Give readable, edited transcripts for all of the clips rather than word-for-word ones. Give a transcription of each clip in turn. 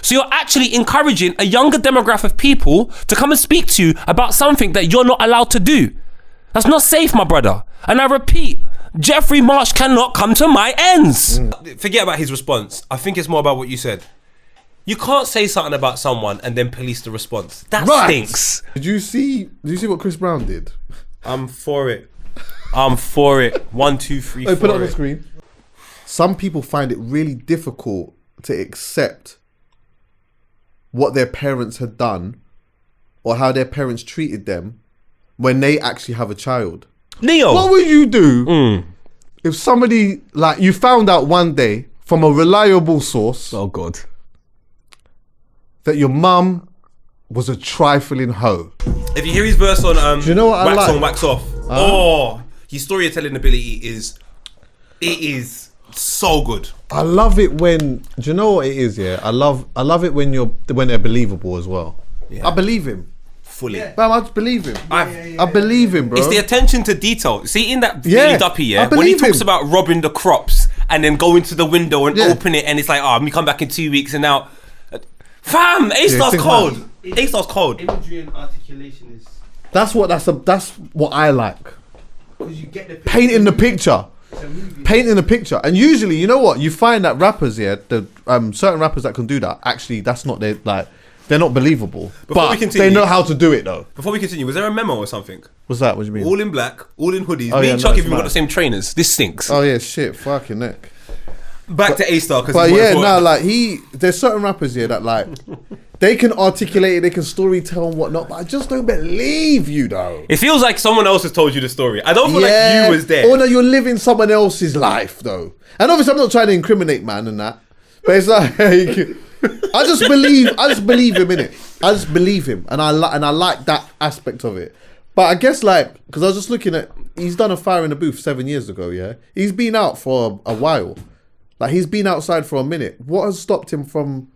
So you're actually encouraging a younger demographic of people to come and speak to you about something that you're not allowed to do. That's not safe, my brother. And I repeat, Jeffrey Marsh cannot come to my ends. Forget about his response. I think it's more about what you said. You can't say something about someone and then police the response. That stinks. Did you see what Chris Brown did? I'm for it. 1, 2, 3, 4. Put it on the screen. Some people find it really difficult to accept what their parents had done or how their parents treated them when they actually have a child. Leo, what would you do if somebody, like, you found out one day from a reliable source, oh God, that your mum was a trifling hoe? If you hear his verse on do you know what Wax I like? On, Wax Off, his storytelling ability is so good. I love it when, do you know what it is? Yeah, I love it when they're believable as well. Yeah. I believe him fully. Yeah. I just believe him. I believe him, bro. It's the attention to detail. See, in that Daily Duppy, when he talks about robbing the crops and then going to the window and open it, and it's like, let me come back in 2 weeks, and now, fam, A-Star's cold. A-Star's cold. Imagery and articulation is. That's what I like. Because you get the painting the picture. Painting the picture. And usually, you know what? You find that rappers, the certain rappers that can do that, actually, that's not their, like, they're not believable. But they know how to do it, though. Before we continue, was there a memo or something? What's that? What do you mean? All in black, all in hoodies. Me and Chuckie even got the same trainers. This stinks. Oh, yeah, shit. Fucking neck. Back to A-Star. But yeah, no, like, there's certain rappers here that, like, they can articulate it, they can story tell and whatnot, but I just don't believe you, though. It feels like someone else has told you the story. I don't feel like you was there. Or no, you're living someone else's life, though. And obviously, I'm not trying to incriminate man and that, but it's like, I just believe him, innit? I just believe him, and I like that aspect of it. But I guess, like, because I was just looking at, he's done a Fire in the Booth 7 years ago, yeah? He's been out for a while. Like, he's been outside for a minute. What has stopped him from,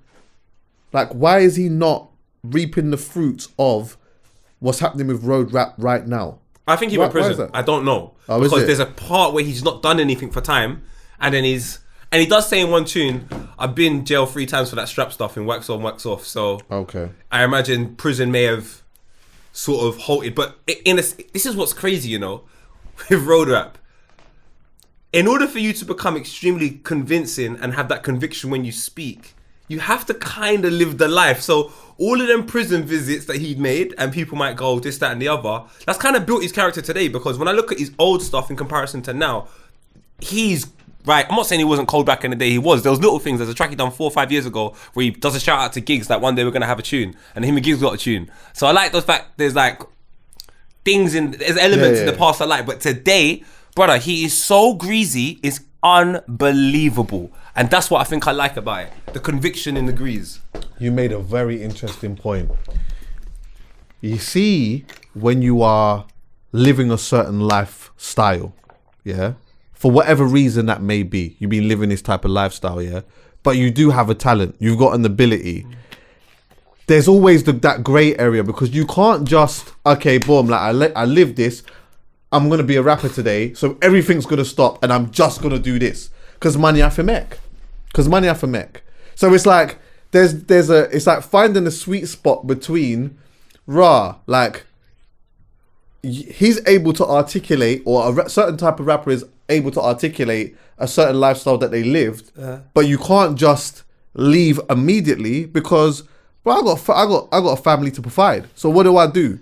like, why is he not reaping the fruits of what's happening with road rap right now? I think he went prison. I don't know. Because there's a part where he's not done anything for time, and then he does say in one tune, I've been jail 3 times for that strap stuff in Wax On, Wax Off. So okay, I imagine prison may have sort of halted. But this is what's crazy, you know, with road rap. In order for you to become extremely convincing and have that conviction when you speak, you have to kind of live the life. So all of them prison visits that he'd made, and people might go this, that, and the other, that's kind of built his character today. Because when I look at his old stuff in comparison to now, he's right. I'm not saying he wasn't cold back in the day. He was. There was little things. There's a track he done 4 or 5 years ago where he does a shout out to Giggs that one day we're gonna have a tune, and him and Giggs got a tune. So I like the fact there's like things there's elements in the past I like, but today, brother, he is so greasy, it's unbelievable. And that's what I think I like about it. The conviction in the grease. You made a very interesting point. You see, when you are living a certain lifestyle, yeah, for whatever reason that may be, you've been living this type of lifestyle, yeah, but you do have a talent, you've got an ability. There's always that grey area, because you can't just, okay, boom, like I live this, I'm going to be a rapper today, so everything's going to stop and I'm just going to do this. Because money I for make. So it's like, it's like finding a sweet spot between, like, he's able to articulate, or a certain type of rapper is able to articulate a certain lifestyle that they lived, but you can't just leave immediately because, bro, I got a family to provide. So what do I do?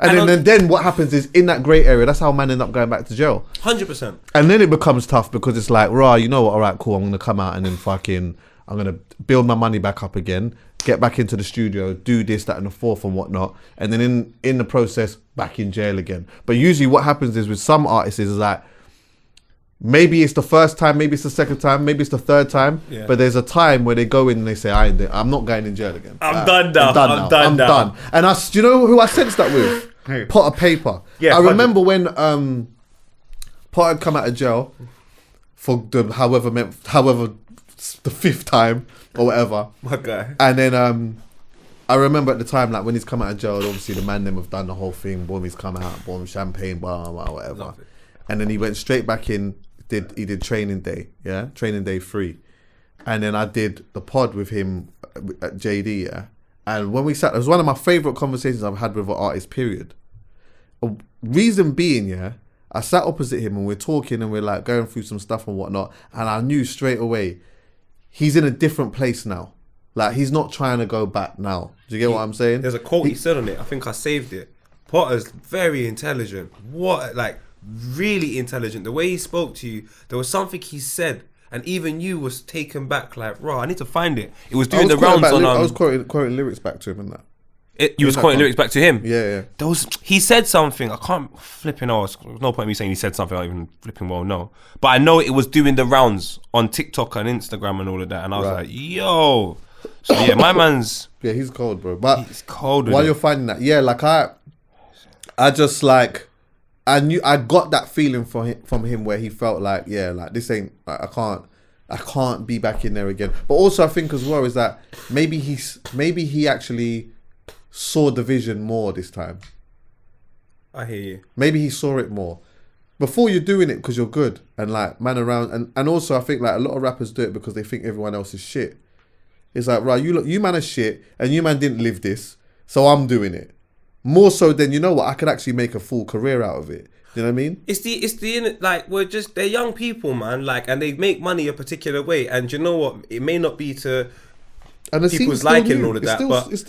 And then what happens is, in that grey area, that's how man end up going back to jail. 100%. And then it becomes tough because it's like, you know what? All right, cool. I'm gonna come out and then I'm gonna build my money back up again, get back into the studio, do this, that, and the fourth and whatnot, and then in the process, back in jail again. But usually, what happens is with some artists is like, maybe it's the first time, maybe it's the second time, maybe it's the third time, but there's a time where they go in and they say, I'm not going in jail again. I'm done now. I'm done. And do you know who I sensed that with? Pot of Paper. Yeah, I remember when Pot had come out of jail for the however the 5th time or whatever. My guy. And then I remember at the time, like, when he's come out of jail, obviously the man them have done the whole thing. Boom, he's come out, boom, champagne, blah, blah, blah, whatever. And then he went straight back in. He did Training Day, Training Day 3, and then I did the pod with him at JD, yeah. And when we sat, it was one of my favorite conversations I've had with an artist. Period. A reason being, yeah, I sat opposite him and we're talking and we're like going through some stuff and whatnot, and I knew straight away he's in a different place now. Like, he's not trying to go back now. Do you get what I'm saying? There's a quote he said on it. I think I saved it. Potter's very intelligent. Really intelligent. The way he spoke to you, there was something he said, and even you was taken back. Like, I need to find it. It was doing the rounds on. I was quoting lyrics back to him and that. You was quoting lyrics back to him. Yeah. He said something. I can't flipping know. There's no point in me saying he said something I don't even flipping well know. But I know it was doing the rounds on TikTok and Instagram and all of that. And I was like, yo. So yeah, my man's he's cold, bro. But he's cold. While you're finding that, like I just like I got that feeling from him where he felt like like this ain't like, I can't be back in there again. But also I think as well is that maybe he actually saw the vision more this time. I hear you. Maybe he saw it more. Before you're doing it because you're good and like man around and also I think like a lot of rappers do it because they think everyone else is shit. It's like, right, you man are shit and you man didn't live this, so I'm doing it. More so than, you know what, I could actually make a full career out of it. You know what I mean? It's the like, they're young people, man, like, and they make money a particular way, and you know what, it may not be to and the people's liking and all of that, but it's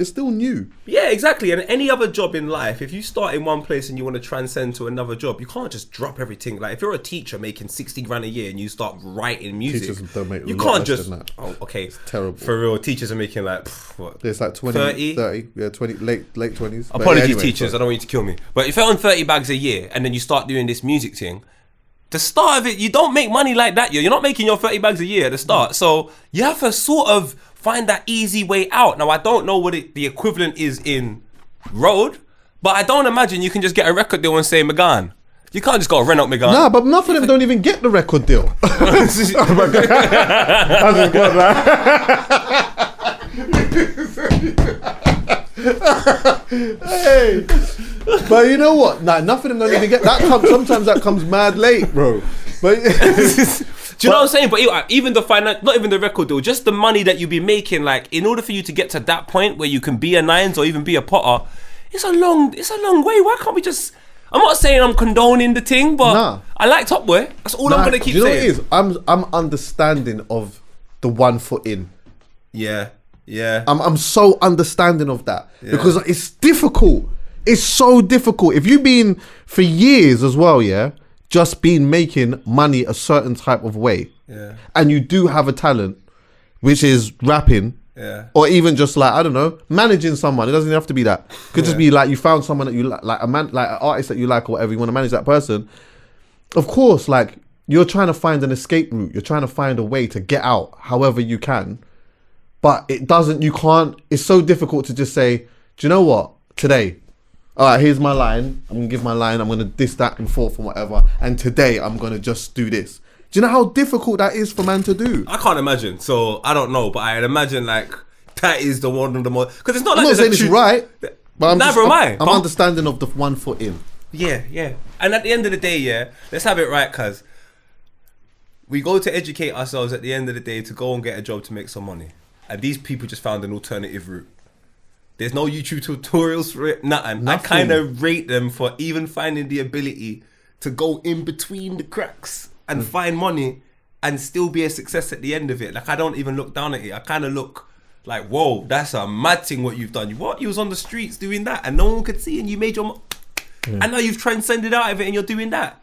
still new. Yeah, exactly. And any other job in life, if you start in one place and you want to transcend to another job, you can't just drop everything. Like if you're a teacher making 60 grand a year and you start writing music, teachers don't make you a lot can't less just than that. Oh, okay, it's terrible. For real, teachers are making like what? It's like 30, yeah, 20, late 20s. Apologies, teachers. Sorry. I don't want you to kill me. But if you're on 30 bags a year and then you start doing this music thing, the start of it, you don't make money like that. You're not making your 30 bags a year at the start. So you have to sort of find that easy way out. Now, I don't know what the equivalent is in road, but I don't imagine you can just get a record deal and say Megan. You can't just go rent out Megan. Nah, but enough of them don't even get the record deal. I just got that. Hey. But you know what? Nah, enough of them don't even get that. Sometimes that comes mad late, bro. But do you know what I'm saying? But even the not even the record deal, just the money that you be making, like in order for you to get to that point where you can be a Nines or even be a Potter, it's a long way. Why can't we just? I'm not saying I'm condoning the thing, but I like Top Boy. That's all I'm gonna keep saying. You know what it is? I'm understanding of the 1 foot in. Yeah. I'm so understanding of that because it's difficult. It's so difficult. If you've been for years as well, just been making money a certain type of way, and you do have a talent, which is rapping, or even just like, I don't know, managing someone. It doesn't have to be that. It could just be like you found someone that you like a man, like an artist that you like or whatever. You want to manage that person. Of course, like you're trying to find an escape route. You're trying to find a way to get out, however you can. But it doesn't. You can't. It's so difficult to just say, do you know what? Today, all right, here's my line. I'm gonna give my line. I'm gonna diss that and forth and whatever. And today, I'm gonna just do this. Do you know how difficult that is for man to do? I can't imagine. So I don't know, but I'd imagine like that is the one of the more because it's not like I'm not saying it's right, but I'm I'm understanding of the 1 foot in. Yeah. And at the end of the day, let's have it right, cuz we go to educate ourselves at the end of the day to go and get a job to make some money. And these people just found an alternative route. There's no YouTube tutorials for it, nothing. I kind of rate them for even finding the ability to go in between the cracks and find money and still be a success at the end of it. Like, I don't even look down at it. I kind of look like, whoa, that's a mad thing what you've done. You was on the streets doing that and no one could see and you made your... And now you've transcended out of it and you're doing that.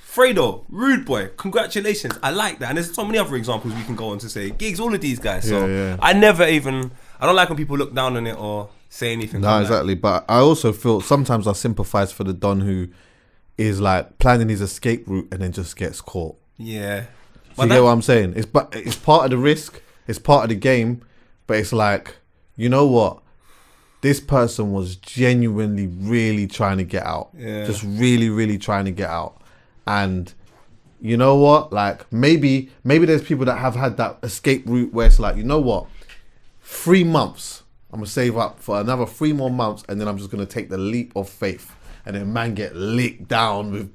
Fredo, Rude Boy, congratulations. I like that. And there's so many other examples we can go on to say. Gigs, all of these guys. So I don't like when people look down on it or say anything. No, exactly. But I also feel sometimes I sympathise for the Don who is like planning his escape route and then just gets caught. Yeah. Do you get what I'm saying? It's part of the risk. It's part of the game. But it's like, you know what? This person was genuinely really trying to get out. Yeah. Just really, really trying to get out. And you know what? Like maybe there's people that have had that escape route where it's like, you know what? 3 months. I'm gonna save up for another 3 more months, and then I'm just gonna take the leap of faith. And then man get licked down with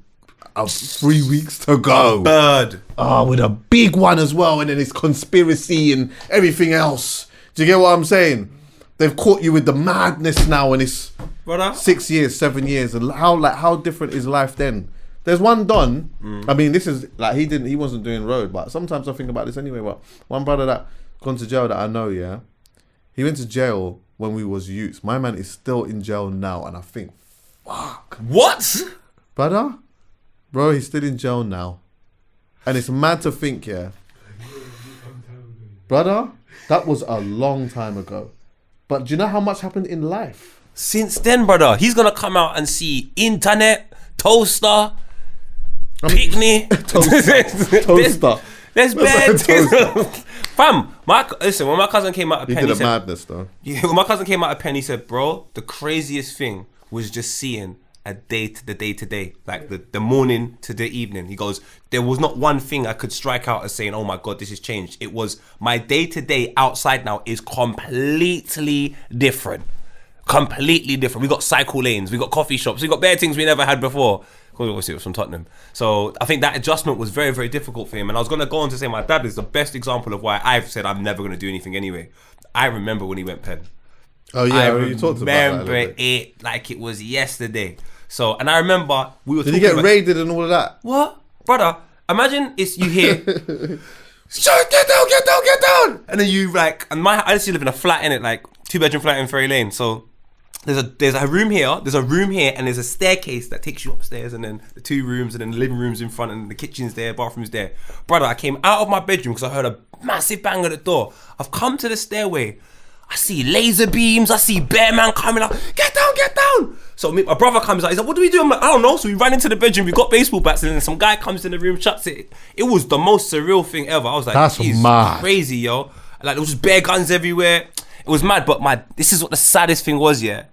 3 weeks to go. Bird. With a big one as well, and then it's conspiracy and everything else. Do Do you get what I'm saying? They've caught you with the madness now, and it's brother. 6 years, 7 years, and how different is life then? There's one Don. I mean, this is like he wasn't doing road, but sometimes I think about this anyway. But one brother that gone to jail that I know, yeah, he went to jail when we was youths. My man is still in jail now, and I think, fuck, What? brother, bro, he's still in jail now, and it's mad to think, yeah, brother, that was a long time ago. But do you know how much happened in life? Since then, brother, he's gonna come out and see internet, toaster, picnic, Toaster. There's bad That's like things. Fam, listen, when my cousin came out of He Penn, did he a said, madness though. yeah, when my cousin came out of Penn, he said, bro, the craziest thing was just seeing a day to day, like the morning to the evening. He goes, there was not one thing I could strike out as saying, oh my God, this has changed. It was my day to day outside now is completely different. Completely different. We got cycle lanes, we got coffee shops, we got bare things we never had before. Obviously it was from Tottenham. So I think that adjustment was very, very difficult for him. And I was going to go on to say my dad is the best example of why I've said I'm never going to do anything anyway. I remember when he went Penn. Oh yeah, you talked about that a remember little bit. it like it was yesterday. So, and I remember we were Did talking he get about, raided and all of that? what? Brother, imagine it's you hear, "Shut, get down. And then you like, and I used to live in a flat in it, like 2-bedroom flat in Ferry Lane. So there's a room here, and there's a staircase that takes you upstairs, and then the 2 rooms, and then the living room's in front, and the kitchen's there, bathroom's there. Brother, I came out of my bedroom because I heard a massive bang at the door. I've come to the stairway. I see laser beams. I see bear man coming up. Get down. So my brother comes out. He's like, what do we do? I'm like, I don't know. So we ran into the bedroom. We got baseball bats, and then some guy comes in the room, shuts it. It was the most surreal thing ever. I was like, That's mad. crazy, yo. Like there was just bare guns everywhere. It was mad. But this is what the saddest thing was, yeah.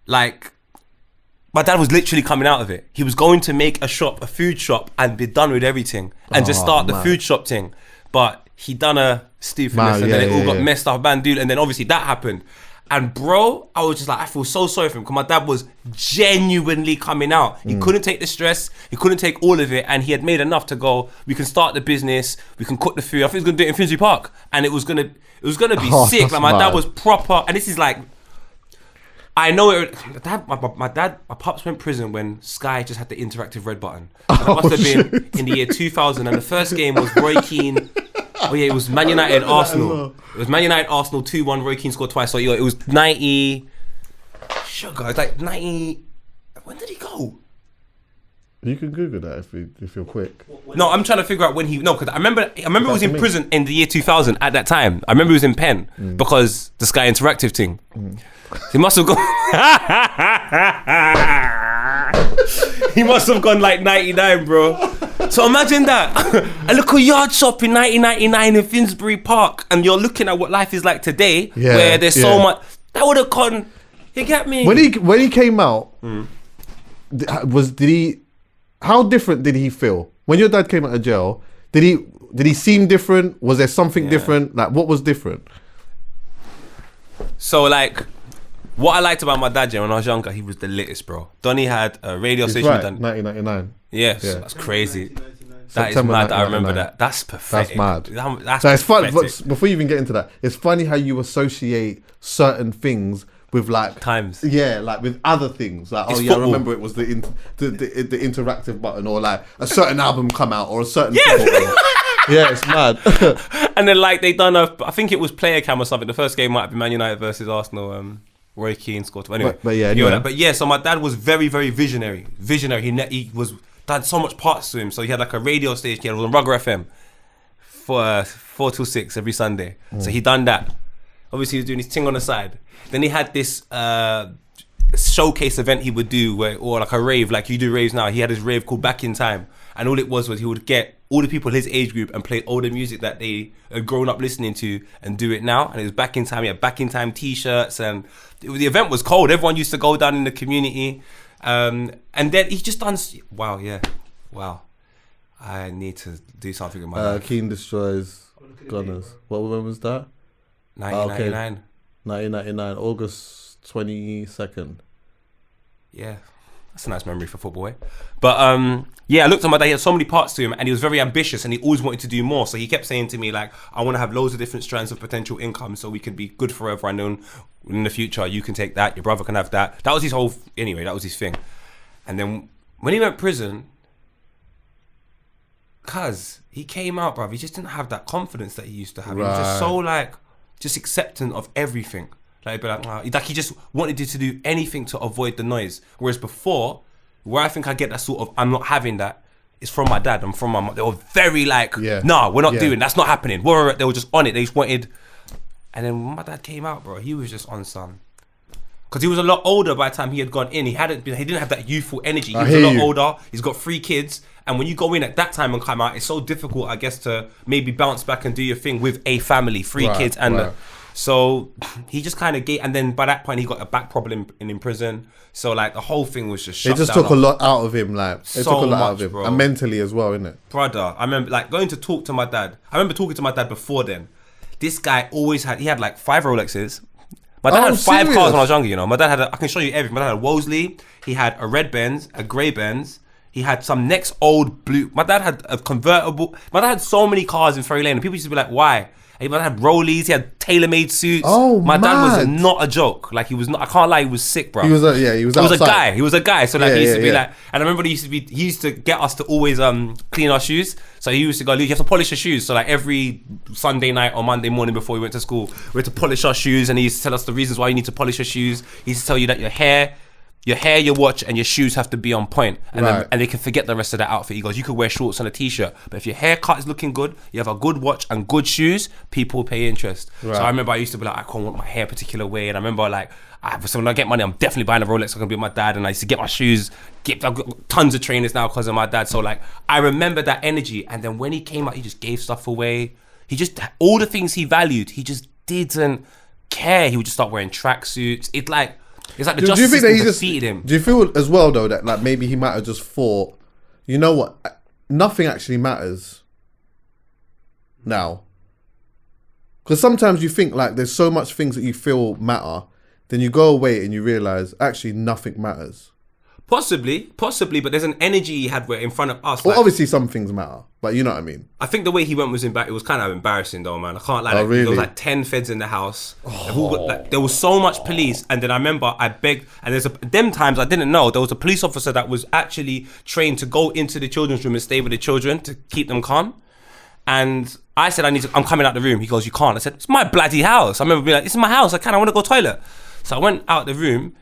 Like, my dad was literally coming out of it. He was going to make a food shop, and be done with everything, and just start the food shop thing. But he done a stupidness, and then it all got messed up, man, dude. And then obviously that happened. And bro, I was just like, I feel so sorry for him because my dad was genuinely coming out. He couldn't take the stress. He couldn't take all of it, and he had made enough to go. We can start the business. We can cook the food. I think he was gonna do it in Finsbury Park, and it was gonna be sick. Like my dad was proper, and this is like. I know it. My pops went prison when Sky just had the interactive red button. And it must have been in the year 2000, and the first game was Roy Keane. Oh yeah, it was Man United Arsenal. It was Man United Arsenal 2-1. Roy Keane scored twice. So it was 90. Sugar, it's like 90. When did he go? You can Google that if you're quick. No, I'm trying to figure out when he. No, because I remember he was in prison in the year 2000. At that time, I remember he was in Penn because the Sky Interactive thing. He must have gone. He must have gone like 99, bro. So imagine that. A little yard shop in 1999 in Finsbury Park, and you're looking at what life is like today, where there's so much. That would have gone. You get me? When he came out, how different did he feel when your dad came out of jail? Did he seem different? Was there something different? Like what was different? So like, what I liked about my dad, when I was younger, he was the littest, bro. Donnie had a radio station. Right, 1999. Yes, that's crazy. That September is mad. I 1999. remember that. That's pathetic. That's mad. That's So it's fun. pathetic. Before you even get into that, it's funny how you associate certain things with like Times. Yeah, like with other things. Like It's I football. remember it was the interactive button, or like a certain album come out, or a certain football. Yeah, it's mad. And then like they done I think it was Player Cam or something. The first game might have been Man United versus Arsenal. Roy Keane scored. Anyway, But yeah, you know anyway. that. But yeah, so my dad was very, very visionary. He had so much parts to him. So he had like a radio station. He was on Rugger FM for 4 till 6 every Sunday. So he done that. Obviously, he was doing his thing on the side. Then he had this showcase event he would do, or like a rave, like you do raves now. He had his rave called Back in Time, and all it was he would get all the people his age group and play all the music that they had grown up listening to and do it now. And it was Back in Time. He had Back in Time T-shirts, and the event was cold. Everyone used to go down in the community, and then he just done. Wow. I need to do something with my life. Keane destroys Gunners. What when was that? 1999. 1999, August 22nd. Yeah. That's a nice memory for football, eh? But yeah, I looked at my dad. He had so many parts to him, and he was very ambitious, and he always wanted to do more. So he kept saying to me, like, I want to have loads of different strands of potential income, so we can be good forever. And then in the future, you can take that. Your brother can have that. That was his whole. Anyway, that was his thing. And then when he went prison, cuz he came out, bruv, he just didn't have that confidence that he used to have. He was just so like, just acceptant of everything. Like, he'd be like he just wanted to do anything to avoid the noise. Whereas before, where I think I get that sort of, I'm not having that, it's from my dad and from my mum. They were very like, nah, we're not doing, that's not happening. They were just on it. They just wanted. And then when my dad came out, bro, he was just on some. Because he was a lot older by the time he had gone in. He didn't have that youthful energy. He was a lot older. He's got 3 kids. And when you go in at that time and come out, it's so difficult, I guess, to maybe bounce back and do your thing with a family, 3 kids. And so he just kind of gave, and then by that point he got a back problem in prison. So like the whole thing was just shut down. It just took a lot out of him, like it So took a lot out much, of him, bro. and mentally as well, innit? Brother, I remember like going to talk to my dad. I remember talking to my dad before then. This guy always had, he had like 5 Rolexes. My dad had 5 serious? cars when I was younger, you know. My dad had, I can show you everything. My dad had a Wolseley. He had a red Benz, a grey Benz. He had some next old blue. My dad had a convertible. My dad had so many cars in Ferry Lane. And people used to be like, why? And my dad had Rollies. He had tailor-made suits. Oh, my dad was mad. not a joke. Like he was not, I can't lie, he was sick, bro. He was outside. He was a guy. So like he used to be like, and I remember he used to get us to always clean our shoes. So he used to go, you have to polish your shoes. So like every Sunday night or Monday morning before we went to school, we had to polish our shoes, and he used to tell us the reasons why you need to polish your shoes. He used to tell you that your hair, your watch, and your shoes have to be on point, and then, and they can forget the rest of the outfit. He goes, you could wear shorts and a t-shirt, but if your haircut is looking good, you have a good watch and good shoes, people pay interest. So I remember I used to be like, I can't want my hair a particular way, and I remember like, so when I get money, I'm definitely buying a Rolex. I'm gonna be with my dad, and I used to get my shoes. I've got tons of trainers now because of my dad. So like, I remember that energy. And then when he came out, he just gave stuff away. He just, all the things he valued, he just didn't care. He would just start wearing tracksuits. It's like the justice system defeated him. Do you feel as well though that like maybe he might have just thought, you know what, nothing actually matters now? Because sometimes you think like there's so much things that you feel matter, then you go away and you realise actually nothing matters. Possibly, but there's an energy he had where in front of us. Well, like, obviously some things matter, but you know what I mean. I think the way he went was it was kind of embarrassing though, man. I can't lie. Oh, really? There was like 10 feds in the house. There was so much police, and then I remember I begged, and them times I didn't know there was a police officer that was actually trained to go into the children's room and stay with the children to keep them calm. And I said, I'm coming out the room. He goes, you can't. I said, it's my bloody house. I remember being like, this is my house. I want to go toilet. So I went out the room,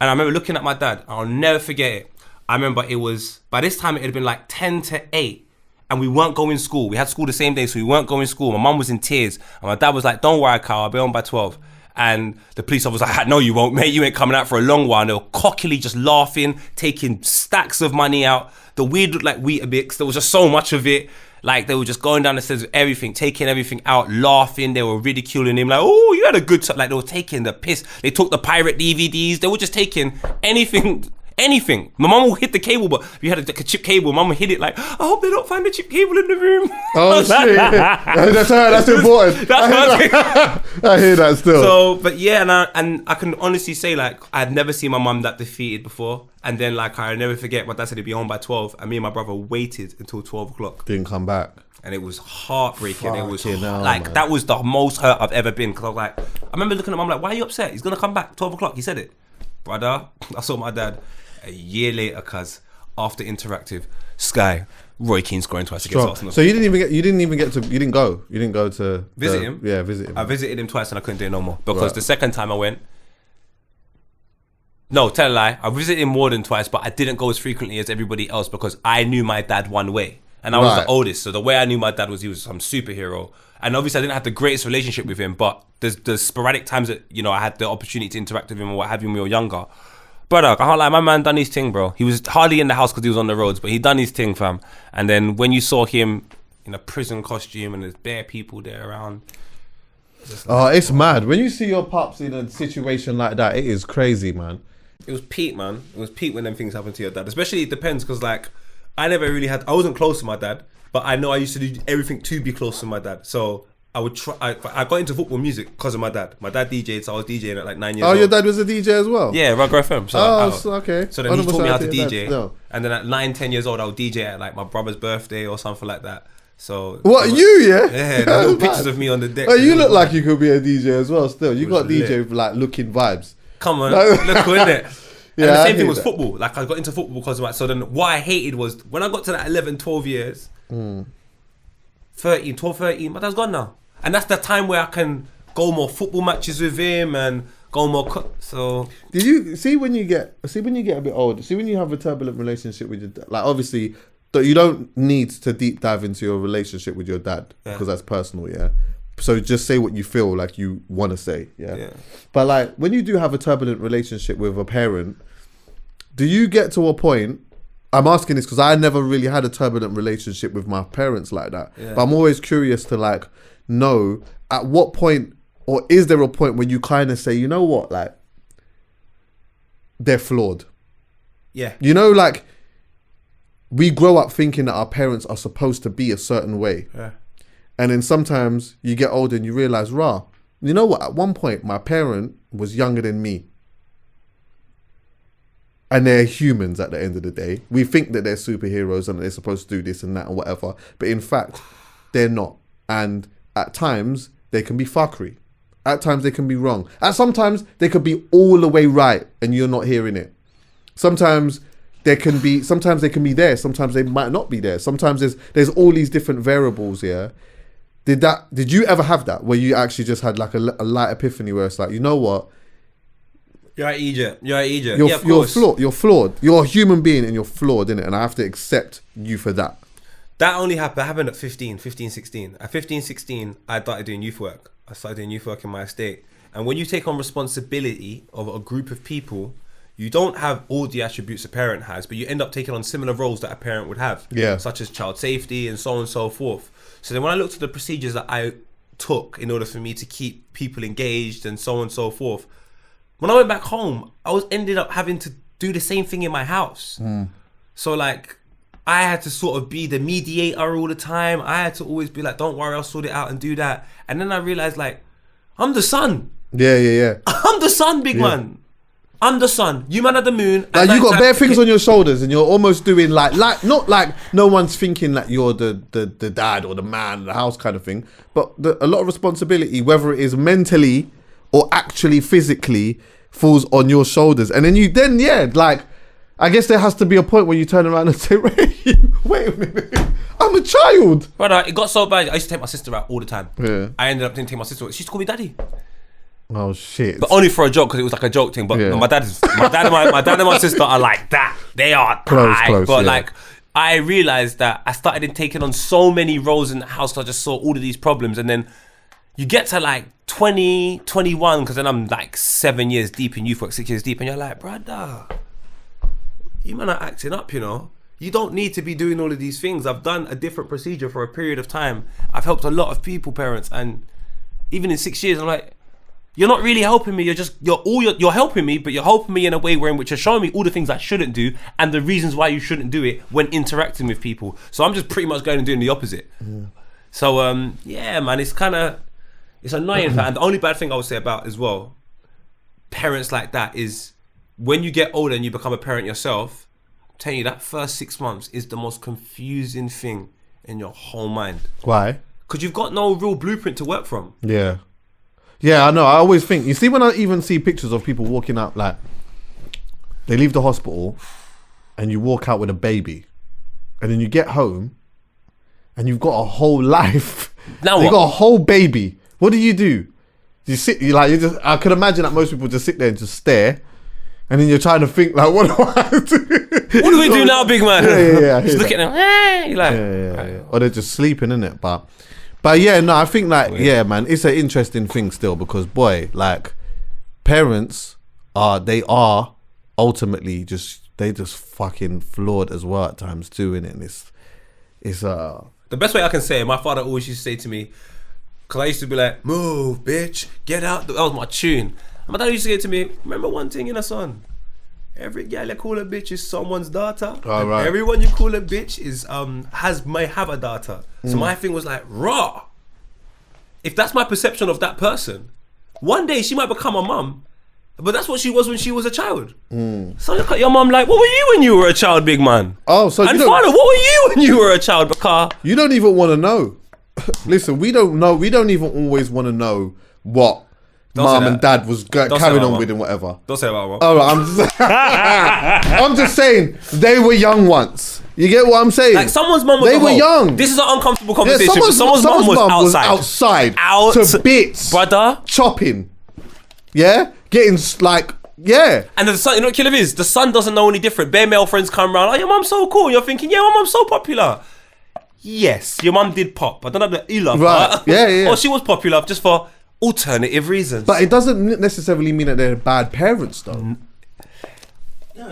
and I remember looking at my dad. I'll never forget it. I remember it was, by this time it had been like 10 to 8, and we weren't going to school. We had school the same day, so we weren't going to school. My mum was in tears, and my dad was like, don't worry, Carl, I'll be on by 12. And the police officer was like, no, you won't, mate. You ain't coming out for a long while. And they were cockily just laughing, taking stacks of money out. The weed looked like Weetabix. There was just so much of it. Like, they were just going down the stairs with everything, taking everything out, laughing. They were ridiculing him. Like, oh, you had a good time. Like, they were taking the piss. They took the pirate DVDs. They were just taking anything. My mum will hit the cable, but if you had a chip cable, mum would hit it like, I hope they don't find the chip cable in the room. Oh, shit. That's important. I hear that still. So, but yeah, and I can honestly say, like, I've never seen my mum that defeated before. And then, like, I'll never forget, my dad said he'd be home by 12, and me and my brother waited until 12 o'clock. Didn't come back. And it was heartbreaking. It was man. that was the most hurt I've ever been. Because I was like, I remember looking at mum like, why are you upset? He's going to come back 12 o'clock. He said it. Brother, I saw my dad a year later, cuz after Interactive, Sky, Roy Keane scoring twice against Arsenal. So you didn't go to visit him? Yeah, visit him. I visited him twice and I couldn't do it no more. Because the second time I went, no, tell a lie, I visited him more than twice, but I didn't go as frequently as everybody else because I knew my dad one way. And I was the oldest, so the way I knew my dad was he was some superhero. And obviously I didn't have the greatest relationship with him, but there's sporadic times that, you know, I had the opportunity to interact with him or what have you when we were younger. Brother, I can't lie, my man done his thing, bro. He was hardly in the house because he was on the roads, but he done his thing, fam. And then when you saw him in a prison costume and there's bare people there around. It's mad. When you see your pops in a situation like that, it is crazy, man. It was peak, man. It was peak when them things happen to your dad. Especially, it depends, because like, I wasn't close to my dad, but I know I used to do everything to be close to my dad. So I would try. I got into football music because of my dad. My dad DJ'd, so I was DJing at like 9 years Oh, old. your dad was a DJ as well? Yeah, Rugger FM. Okay. So then he taught me how to DJ. No. And then at 9-10 years old, I would DJ at like my brother's birthday or something like that. So What, you, yeah? Yeah, there's little pictures of me on the deck. Oh, you look like you could be a DJ as well still. You got was DJ like looking vibes. Come on, look cool, innit? Yeah, And the I same thing hear was that. football. Like I got into football because of that. So then what I hated was when I got to that 11, 12 years, 13, 12, 13, my dad's gone now. And that's the time where I can go more football matches with him and go more. So Did you see when you get a bit older? See when you have a turbulent relationship with your dad? Like obviously, you don't need to deep dive into your relationship with your dad because that's personal, yeah. So just say what you feel like you want to say, yeah. But like when you do have a turbulent relationship with a parent, do you get to a point? I'm asking this because I never really had a turbulent relationship with my parents like that. Yeah. But I'm always curious to like know at what point, or is there a point where you kind of say, you know what, like they're flawed. yeah, You know, like we grow up thinking that our parents are supposed to be a certain way. yeah. And then sometimes you get older and you realize, you know what, at one point my parent was younger than me. And they're humans at the end of the day. We think that they're superheroes and they're supposed to do this and that and whatever. But in fact, they're not. And at times, they can be fuckery. At times, they can be wrong. Sometimes, they could be all the way right and you're not hearing it. Sometimes they can be there. Sometimes they might not be there. Sometimes there's all these different variables here. Did you ever have that where you actually just had like a light epiphany where it's like, you know what? You're at Egypt. You're Flawed. You're flawed. You're a human being and you're flawed, innit? And I have to accept you for that. That only happened at 15, 16. At 15, 16, I started doing youth work. I started doing youth work in my estate. And when you take on responsibility of a group of people, you don't have all the attributes a parent has, but you end up taking on similar roles that a parent would have. Yeah. Such as child safety and so on and so forth. So then when I looked at the procedures that I took in order for me to keep people engaged and so on and so forth, when I went back home, ended up having to do the same thing in my house. So like, I had to sort of be the mediator all the time. I had to always be like, don't worry, I'll sort it out and do that. And then I realized like, I'm the sun. Yeah. I'm the sun, big man. I'm the sun. You man are the moon. Like you got bare things on your shoulders and you're almost doing like not like no one's thinking that you're the dad or the man of the house kind of thing, but a lot of responsibility, whether it is mentally or actually physically, falls on your shoulders. And then like I guess there has to be a point where you turn around and say, wait a minute, I'm a child. Brother, it got so bad. I used to take my sister out all the time. Yeah. I ended up didn't take my sister out. She used to call me daddy. Oh shit! But only for a joke because it was like a joke thing. But no, my dad and my sister are like that. They are close. But yeah. like I realized that I started taking on so many roles in the house because I just saw all of these problems. And then you get to like 20, 21, because then I'm like 7 years deep in youth work, 6 years deep, and you're like, brother, you man are acting up, you know. You don't need to be doing all of these things. I've done a different procedure for a period of time. I've helped a lot of people, parents, and even in 6 years, I'm like, you're not really helping me. You're helping me, but you're helping me in a way in which you're showing me all the things I shouldn't do and the reasons why you shouldn't do it when interacting with people. So I'm just pretty much going and doing the opposite. Yeah. So yeah, man, it's annoying. And the only bad thing I would say about as well, parents like that is when you get older and you become a parent yourself, I'm telling you that first 6 months is the most confusing thing in your whole mind. Why? Because you've got no real blueprint to work from. Yeah. Yeah, I know. I always think, you see, when I even see pictures of people walking out, like they leave the hospital and you walk out with a baby and then you get home and you've got a whole life. Now you've what? got a whole baby. What do? I could imagine that most people just sit there and just stare and then you're trying to think like, what do I do? What do we do now, big man? Yeah. Just look at them. You're like, Yeah. Or they're just sleeping, innit? But yeah, no, I think like, yeah, man, it's an interesting thing still because boy, like parents they are ultimately they just fucking flawed as well at times too, innit? And it's the best way I can say it, my father always used to say to me, because I used to be like, move, bitch, get out. That was my tune. And my dad used to say to me, remember one thing in a son. Every girl you call a bitch is someone's daughter. Oh, right. Everyone you call a bitch is may have a daughter. So my thing was like, raw. if that's my perception of that person, one day she might become a mum, but that's what she was when she was a child. So look at your mum like, what were you when you were a child, big man? Oh, so And you father, don't, what were you when you were a child, because you don't even want to know. Listen, we don't know. We don't even always want to know what Don't mum say and that. dad was say carrying that, on Mum. with and whatever. don't say about mum. Oh, I'm just saying they were young once. You get what I'm saying? Like someone's mum was They a were hoe. young. This is an uncomfortable Yeah, conversation. but someone's mum was outside. outside to bits, Brother. chopping. Yeah, getting yeah. And the son, you know what killer is? The son doesn't know any different. Bare male friends come around, oh, your mum's so cool. You're thinking, yeah, my mum's so popular. Yes, your mum did pop. I don't know the love Right. her. Yeah. Or she was popular just for alternative reasons. But it doesn't necessarily mean that they're bad parents, though.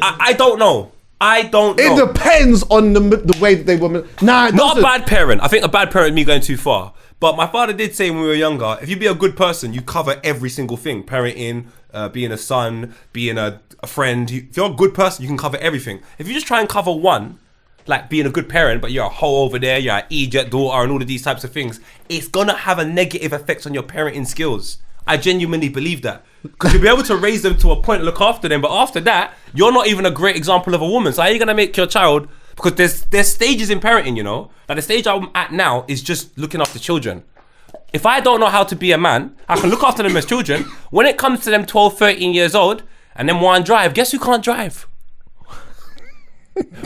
I don't know. I don't know. It depends on the way that they were. Nah, it Not a doesn't. bad parent. I think a bad parent is me going too far. But my father did say when we were younger, if you be a good person, you cover every single thing. Parenting, being a son, being a friend. If you're a good person, you can cover everything. If you just try and cover one, like being a good parent, but you're a hoe over there, you're an idiot daughter and all of these types of things, it's going to have a negative effect on your parenting skills. I genuinely believe that. Because you'll be able to raise them to a point, look after them, but after that, you're not even a great example of a woman. So how are you going to make your child... Because there's stages in parenting, you know? Like the stage I'm at now is just looking after children. If I don't know how to be a man, I can look after them as children. When it comes to them 12, 13 years old, and then want to drive, guess who can't drive?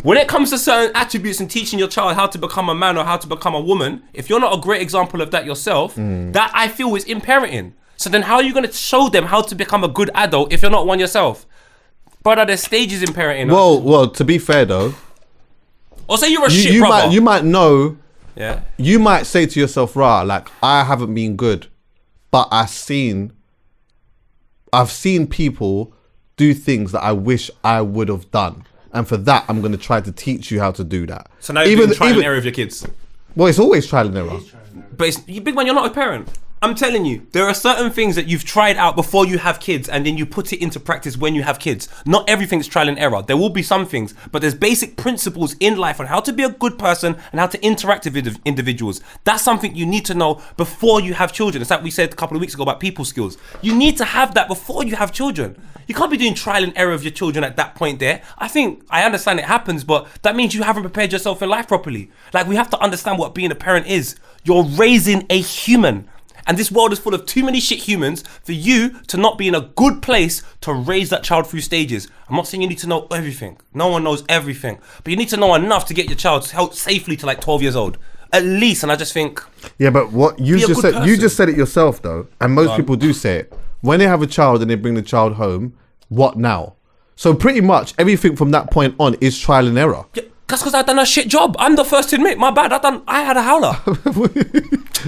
When it comes to certain attributes and teaching your child how to become a man or how to become a woman, if you're not a great example of that yourself, that I feel is in parenting. So then how are you going to show them how to become a good adult if you're not one yourself? Brother, there's stages in parenting. Well, to be fair though, Or say you're a shit brother. you might know. Yeah. You might say to yourself, "Rah, like I haven't been good, but I've seen people do things that I wish I would have done, and for that, I'm going to try to teach you how to do that." So now you're doing trial and error of your kids. Well, it's always trial and error. But it's, you big man, you're not a parent. I'm telling you, there are certain things that you've tried out before you have kids and then you put it into practice when you have kids. Not everything's trial and error. There will be some things, but there's basic principles in life on how to be a good person and how to interact with individuals. That's something you need to know before you have children. It's like we said a couple of weeks ago about people skills. You need to have that before you have children. You can't be doing trial and error of your children at that point there. I understand it happens, but that means you haven't prepared yourself in life properly. Like, we have to understand what being a parent is. You're raising a human. And this world is full of too many shit humans for you to not be in a good place to raise that child through stages. I'm not saying you need to know everything. No one knows everything. But you need to know enough to get your child held safely to like 12 years old. At least. And I just think... Yeah, but what you Be a just good said, you person. just said it yourself though, and most people do say it. When they have a child and they bring the child home, what now? So pretty much everything from that point on is trial and error. Yeah, that's because I've done a shit job. I'm the first to admit, my bad. I had a howler.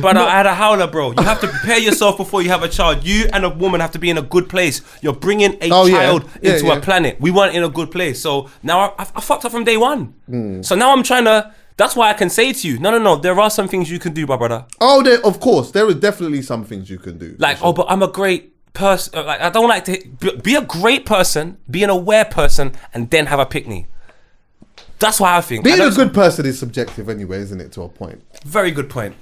Brother, I had a howler, bro. You have to prepare yourself before you have a child. You and a woman have to be in a good place. You're bringing a child into a planet. We weren't in a good place. So now I fucked up from day one. So now I'm trying to... That's why I can say to you, no. There are some things you can do, my brother. Oh, of course. There are definitely some things you can do. Like, but I'm a great person. Like, I don't like to... Be a great person, be an aware person, and then have a pick-me. That's what I think. Being a good person is subjective anyway, isn't it, to a point? Very good point.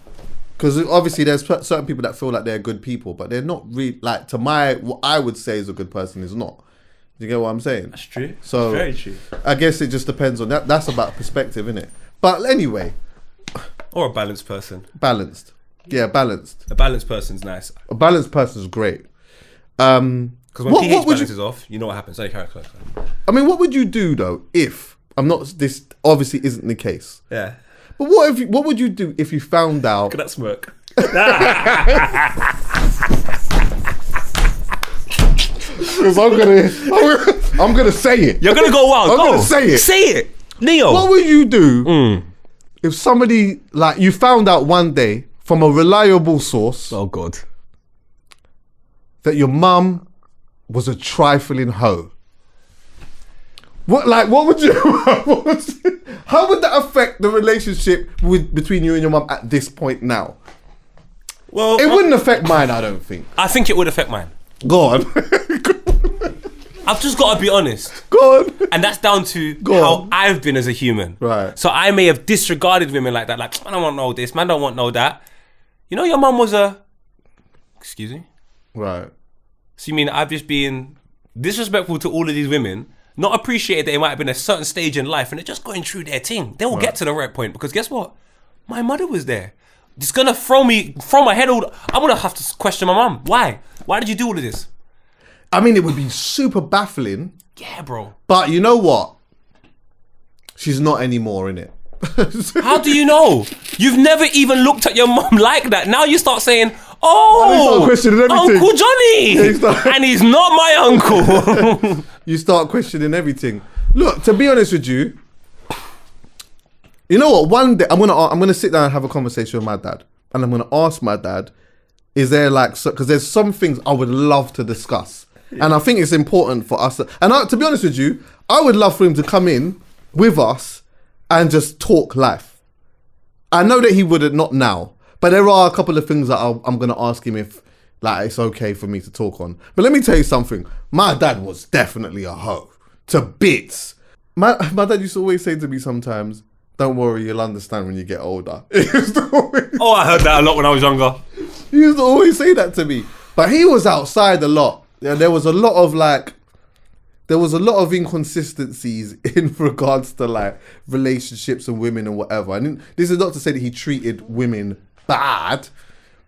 Because obviously there's certain people that feel like they're good people, but they're not really, like, what I would say is a good person is not. Do you get what I'm saying? That's true. So Very true. I guess it just depends on that. That's about perspective, isn't it? But anyway, Or a balanced person. balanced. Yeah, balanced. A balanced person's nice. A balanced person is great. Because when What pH would balance you- is off, you know what happens. Sorry, carry on. I mean, what would you do though if this obviously isn't the case? Yeah. But what would you do if you found out? Look at that smirk. Because I'm gonna say it. You're gonna go wild. I'm Go. gonna say it. Say it. Neo. What would you do if somebody, like, you found out one day from a reliable source Oh God. that your mum was a trifling hoe? What would you? How would that affect the relationship between you and your mum at this point now? Well, It wouldn't affect mine, I don't think. I think it would affect mine. Go on. I've just got to be honest. Go on. And that's down to Go how on. I've been as a human. Right. So I may have disregarded women like that. Like, man, I don't want to know this. Man, don't want to know that. You know, your mum was a Excuse me? Right. So you mean I've just been disrespectful to all of these women, not appreciated that it might have been a certain stage in life and they're just going through their thing. They will get to the right point because guess what? My mother was there. It's gonna throw my head all. I'm gonna have to question my mum. Why? Why did you do all of this? I mean, it would be super baffling. Yeah, bro. But you know what? She's not anymore, innit? How do you know? You've never even looked at your mum like that. Now you start saying, start oh, questioning everything. Uncle Johnny. And he's not my uncle. You start questioning everything. Look, to be honest with you, you know what? One day I'm gonna sit down and have a conversation with my dad, and I'm gonna ask my dad, is there because there's some things I would love to discuss, and I think it's important for us. To be honest with you, I would love for him to come in with us and just talk life. I know that he wouldn't, not now, but there are a couple of things that I'm gonna ask him if like it's okay for me to talk on. But let me tell you something. My dad was definitely a hoe to bits. My dad used to always say to me sometimes, don't worry, you'll understand when you get older. Oh, I heard that a lot when I was younger. He used to always say that to me. But he was outside a lot. Yeah, there was a lot of inconsistencies in regards to like relationships and women and whatever. And this is not to say that he treated women bad,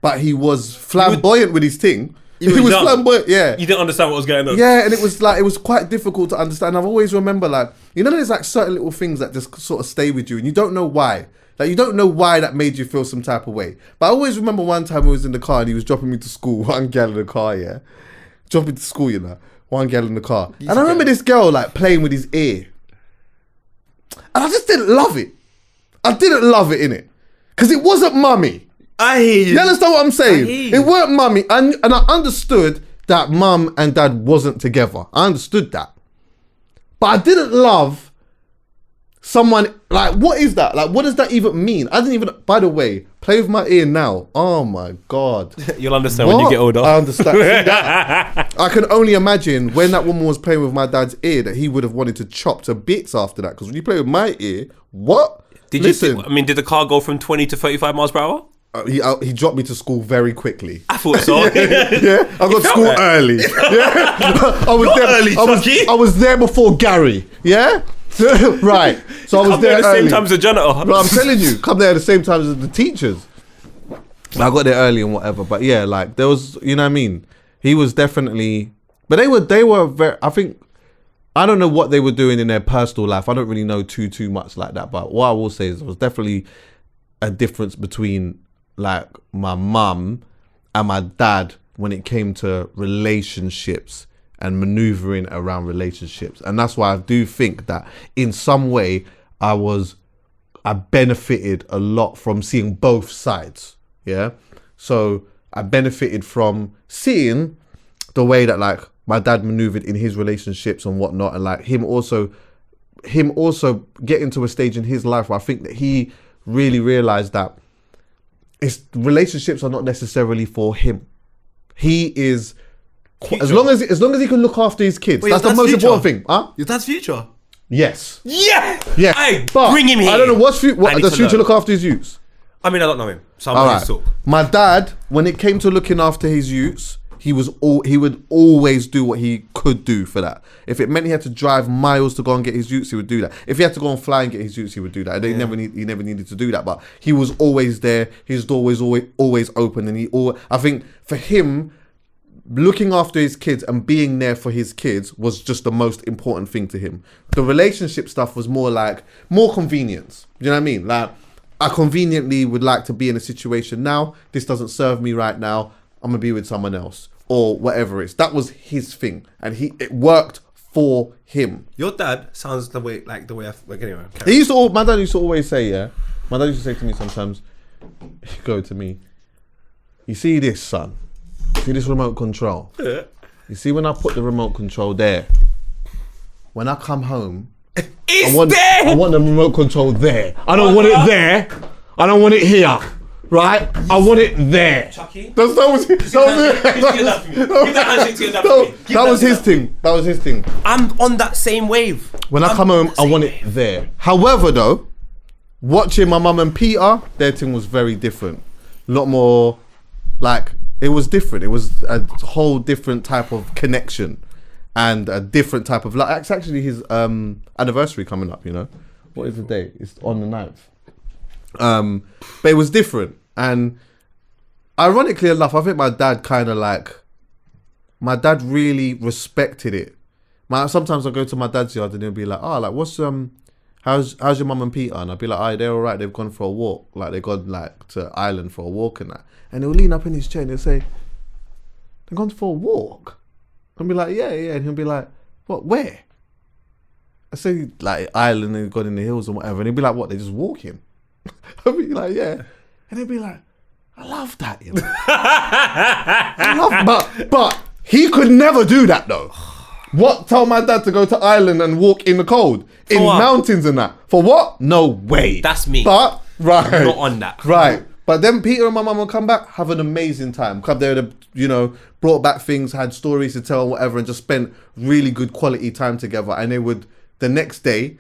but he was flamboyant with his thing. He was flamboyant, yeah. You didn't understand what was going on. Yeah, and it was quite difficult to understand. I've always remember like, you know, there's like certain little things that just sort of stay with you and you don't know why. Like you don't know why that made you feel some type of way. But I always remember one time I was in the car and he was dropping me to school, one girl in the car, yeah. Dropping me to school, you know, one girl in the car. And I remember this girl like playing with his ear. And I just didn't love it. I didn't love it, innit? Because it wasn't mummy. I hear you. You understand what I'm saying? It weren't mummy. And I understood that mum and dad wasn't together. I understood that. But I didn't love someone, like, what is that? Like, what does that even mean? I didn't even, by the way, play with my ear now. Oh my God. You'll understand when you get older. I understand. I can only imagine when that woman was playing with my dad's ear that he would have wanted to chop to bits after that. Because when you play with my ear, what? Did the car go from 20 to 35 miles per hour? He dropped me to school very quickly. I thought so. Yeah, I got to school early. Yeah, I was there before Gary. Yeah, right. So I was there at the same time as the janitor. But I'm telling you, come there at the same time as the teachers. I got there early and whatever. But yeah, like there was, you know what I mean. He was definitely, but they were very. I think I don't know what they were doing in their personal life. I don't really know too much like that. But what I will say is there was definitely a difference between like my mum and my dad when it came to relationships and maneuvering around relationships. And that's why I do think that in some way I benefited a lot from seeing both sides. Yeah. So I benefited from seeing the way that like my dad maneuvered in his relationships and whatnot. And like him also getting to a stage in his life where I think that he really realized that relationships are not necessarily for him. He is as long as he can look after his kids. Wait, that's the most important thing. Huh? Your dad's future. Yes. Yeah. Yes. Hey, but bring him here. I don't know what does future look after his youths. I mean, I don't know him, so I'm All not right. talk. My dad, when it came to looking after his youths, he would always do what he could do for that. If it meant he had to drive miles to go and get his youths, he would do that. If he had to go and fly and get his youths, he would do that. He never needed to do that, but he was always there. His door was always open, and I think for him, looking after his kids and being there for his kids was just the most important thing to him. The relationship stuff was more convenience. You know what I mean? Like, I conveniently would like to be in a situation now. This doesn't serve me right now. I'm gonna be with someone else or whatever it is. That was his thing, and it worked for him. Your dad sounds the way I like. Anyway, My dad used to always say, yeah. My dad used to say to me sometimes, he'd go to me, you see this, son? See this remote control? Yeah. You see when I put the remote control there, when I come home, I want the remote control there. I don't want it there. I don't want it here. Right? I want it there. Chuckie? That was his thing. That was his thing. I'm on that same wave. When I come home, I want it there. However, though, watching my mum and Peter, their thing was very different. A lot more, like, It was different. It was a whole different type of connection and a different type of like. It's actually his anniversary coming up. You know, what is the date? It's on the 9th. But it was different, and ironically enough, I think my dad really respected it. Sometimes I go to my dad's yard and he'll be like, "Oh, like what's how's your mum and Peter?" And I'll be like, "Oh, they're all right. They've gone for a walk. Like they've gone like to Ireland for a walk and that." And he'll lean up in his chair and he'll say, "They've gone for a walk?" I'll be like, yeah. And he'll be like, "What? Where?" I say like Ireland and gone in the hills and whatever. And he'll be like, "What? They're just walking?" I'll be like, "Yeah." And he'll be like, "I love that, you know." But he could never do that though. What? Tell my dad to go to Ireland and walk in the cold, in mountains and that. For what? No way. That's me. But, right. I'm not on that. Right. But then Peter and my mum will come back, have an amazing time. Come there, brought back things, had stories to tell and whatever, and just spent really good quality time together. And they would, the next day,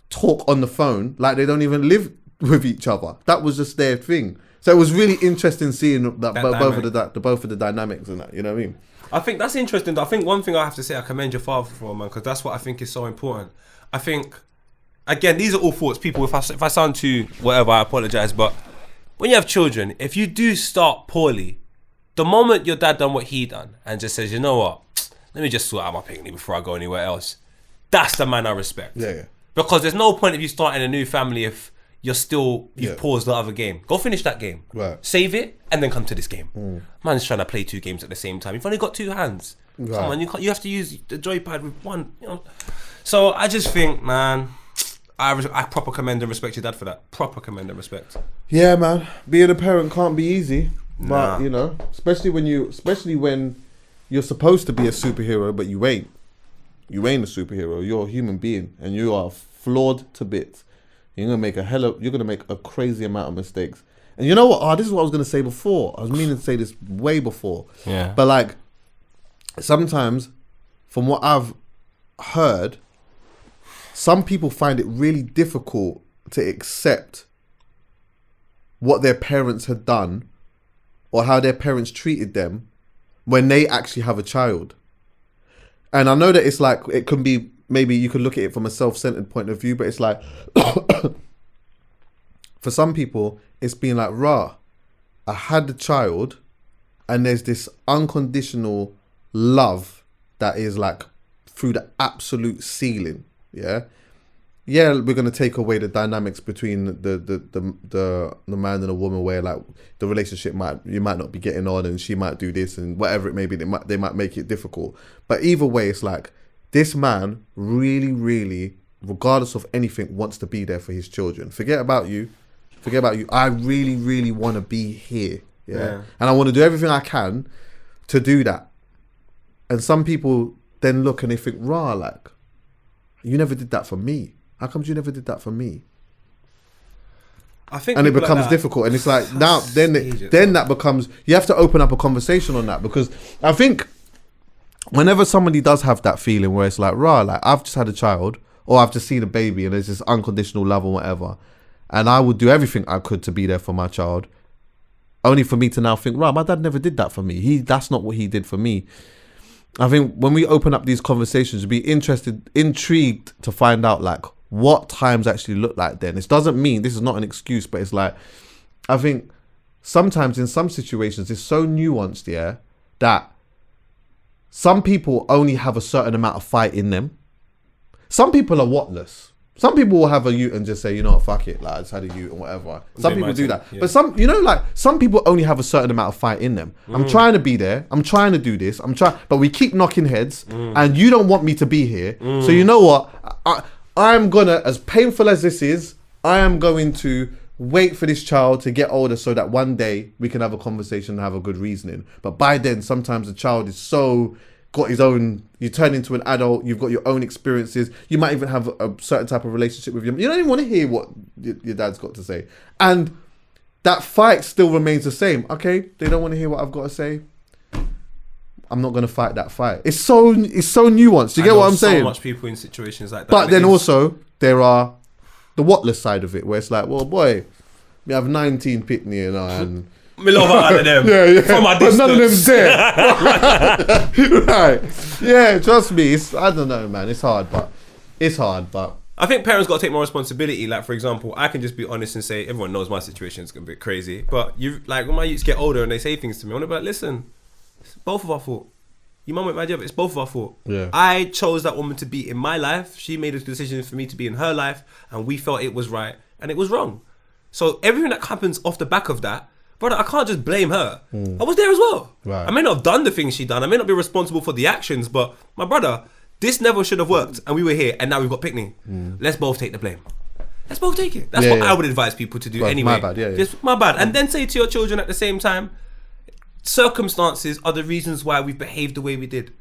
talk on the phone like they don't even live with each other. That was just their thing. So it was really interesting seeing that both of the dynamics and that, you know what I mean? I think that's interesting. I think one thing I have to say, I commend your father for, man, because that's what I think is so important. I think, again, these are all thoughts. People, if I sound too whatever, I apologise. But when you have children, if you do start poorly, the moment your dad done what he done and just says, "You know what, let me just sort out my picnic before I go anywhere else," that's the man I respect. Yeah. Because there's no point of you starting a new family if you've paused the other game. Go finish that game. Right. Save it and then come to this game. Man's trying to play 2 games at the same time. You've only got 2 hands. Right. Come on, you have to use the joypad with one. You know. So I just think, man, I proper commend and respect your dad for that. Proper commend and respect. Yeah, man. Being a parent can't be easy. Nah. But especially when you're supposed to be a superhero, but you ain't. You ain't a superhero. You're a human being, and you are flawed to bits. You're gonna make a crazy amount of mistakes. And you know what? This is what I was gonna say before. I was meaning to say this way before. Yeah. But like, sometimes, from what I've heard, some people find it really difficult to accept what their parents had done or how their parents treated them when they actually have a child. And I know that it's like, it can be, maybe you could look at it from a self-centered point of view, but it's like, for some people, it's been like, I had the child and there's this unconditional love that is like through the absolute ceiling. Yeah, we're gonna take away the dynamics between the man and the woman, where like the relationship you might not be getting on, and she might do this and whatever it may be. They might make it difficult. But either way, it's like this man really, really, regardless of anything, wants to be there for his children. Forget about you. I really, really want to be here. Yeah, and I want to do everything I can to do that. And some people then look and they think, like, you never did that for me. How comes you never did that for me? I think, and it becomes difficult, and it's like now, then that becomes, you have to open up a conversation on that, because I think whenever somebody does have that feeling where it's like, like I've just had a child, or I've just seen a baby, and there's this unconditional love or whatever, and I would do everything I could to be there for my child, only for me to now think, my dad never did that for me. That's not what he did for me. I think when we open up these conversations, be intrigued to find out like what times actually look like then. This doesn't mean, this is not an excuse, but it's like, I think sometimes in some situations it's so nuanced, that some people only have a certain amount of fight in them. Some people are whatless. Some people will have a ute and just say, you know what, fuck it, like I just had a ute or whatever. Some people do that. Yeah. But some people only have a certain amount of fight in them. I'm trying to be there. I'm trying to do this. But we keep knocking heads and you don't want me to be here. So you know what? I'm gonna, as painful as this is, I am going to wait for this child to get older so that one day we can have a conversation and have a good reasoning. But by then, sometimes the child is so got his own, you turn into an adult, you've got your own experiences, you might even have a certain type of relationship with him, you don't even want to hear what your dad's got to say, and that fight still remains the same. Okay, they don't want to hear what I've got to say, I'm not going to fight that fight. It's so nuanced. You get what I'm saying? So much people in situations like that. But then also there are the whatless side of it, where it's like, well, boy, we have 19 pitney and Me love her out of them. Yeah. From my But distance. none of them's there. Right. Yeah, trust me. I don't know, man. It's hard, but I think parents got to take more responsibility. Like, for example, I can just be honest and say, everyone knows my situation is a bit crazy. But you, like, when my youths get older and they say things to me, I want to be like, listen, it's both of our fault. Your mum went my job. It's both of our fault. Yeah. I chose that woman to be in my life. She made a decision for me to be in her life, and we felt it was right, and it was wrong. So everything that happens off the back of that, brother, I can't just blame her. I was there as well. Right. I may not have done the things she done. I may not be responsible for the actions, but my brother, this never should have worked, and we were here, and now we've got picnic. Let's both take the blame. Let's both take it. That's what I would advise people to do anyway. My bad, yeah. Just my bad. And then say to your children at the same time, circumstances are the reasons why we've behaved the way we did.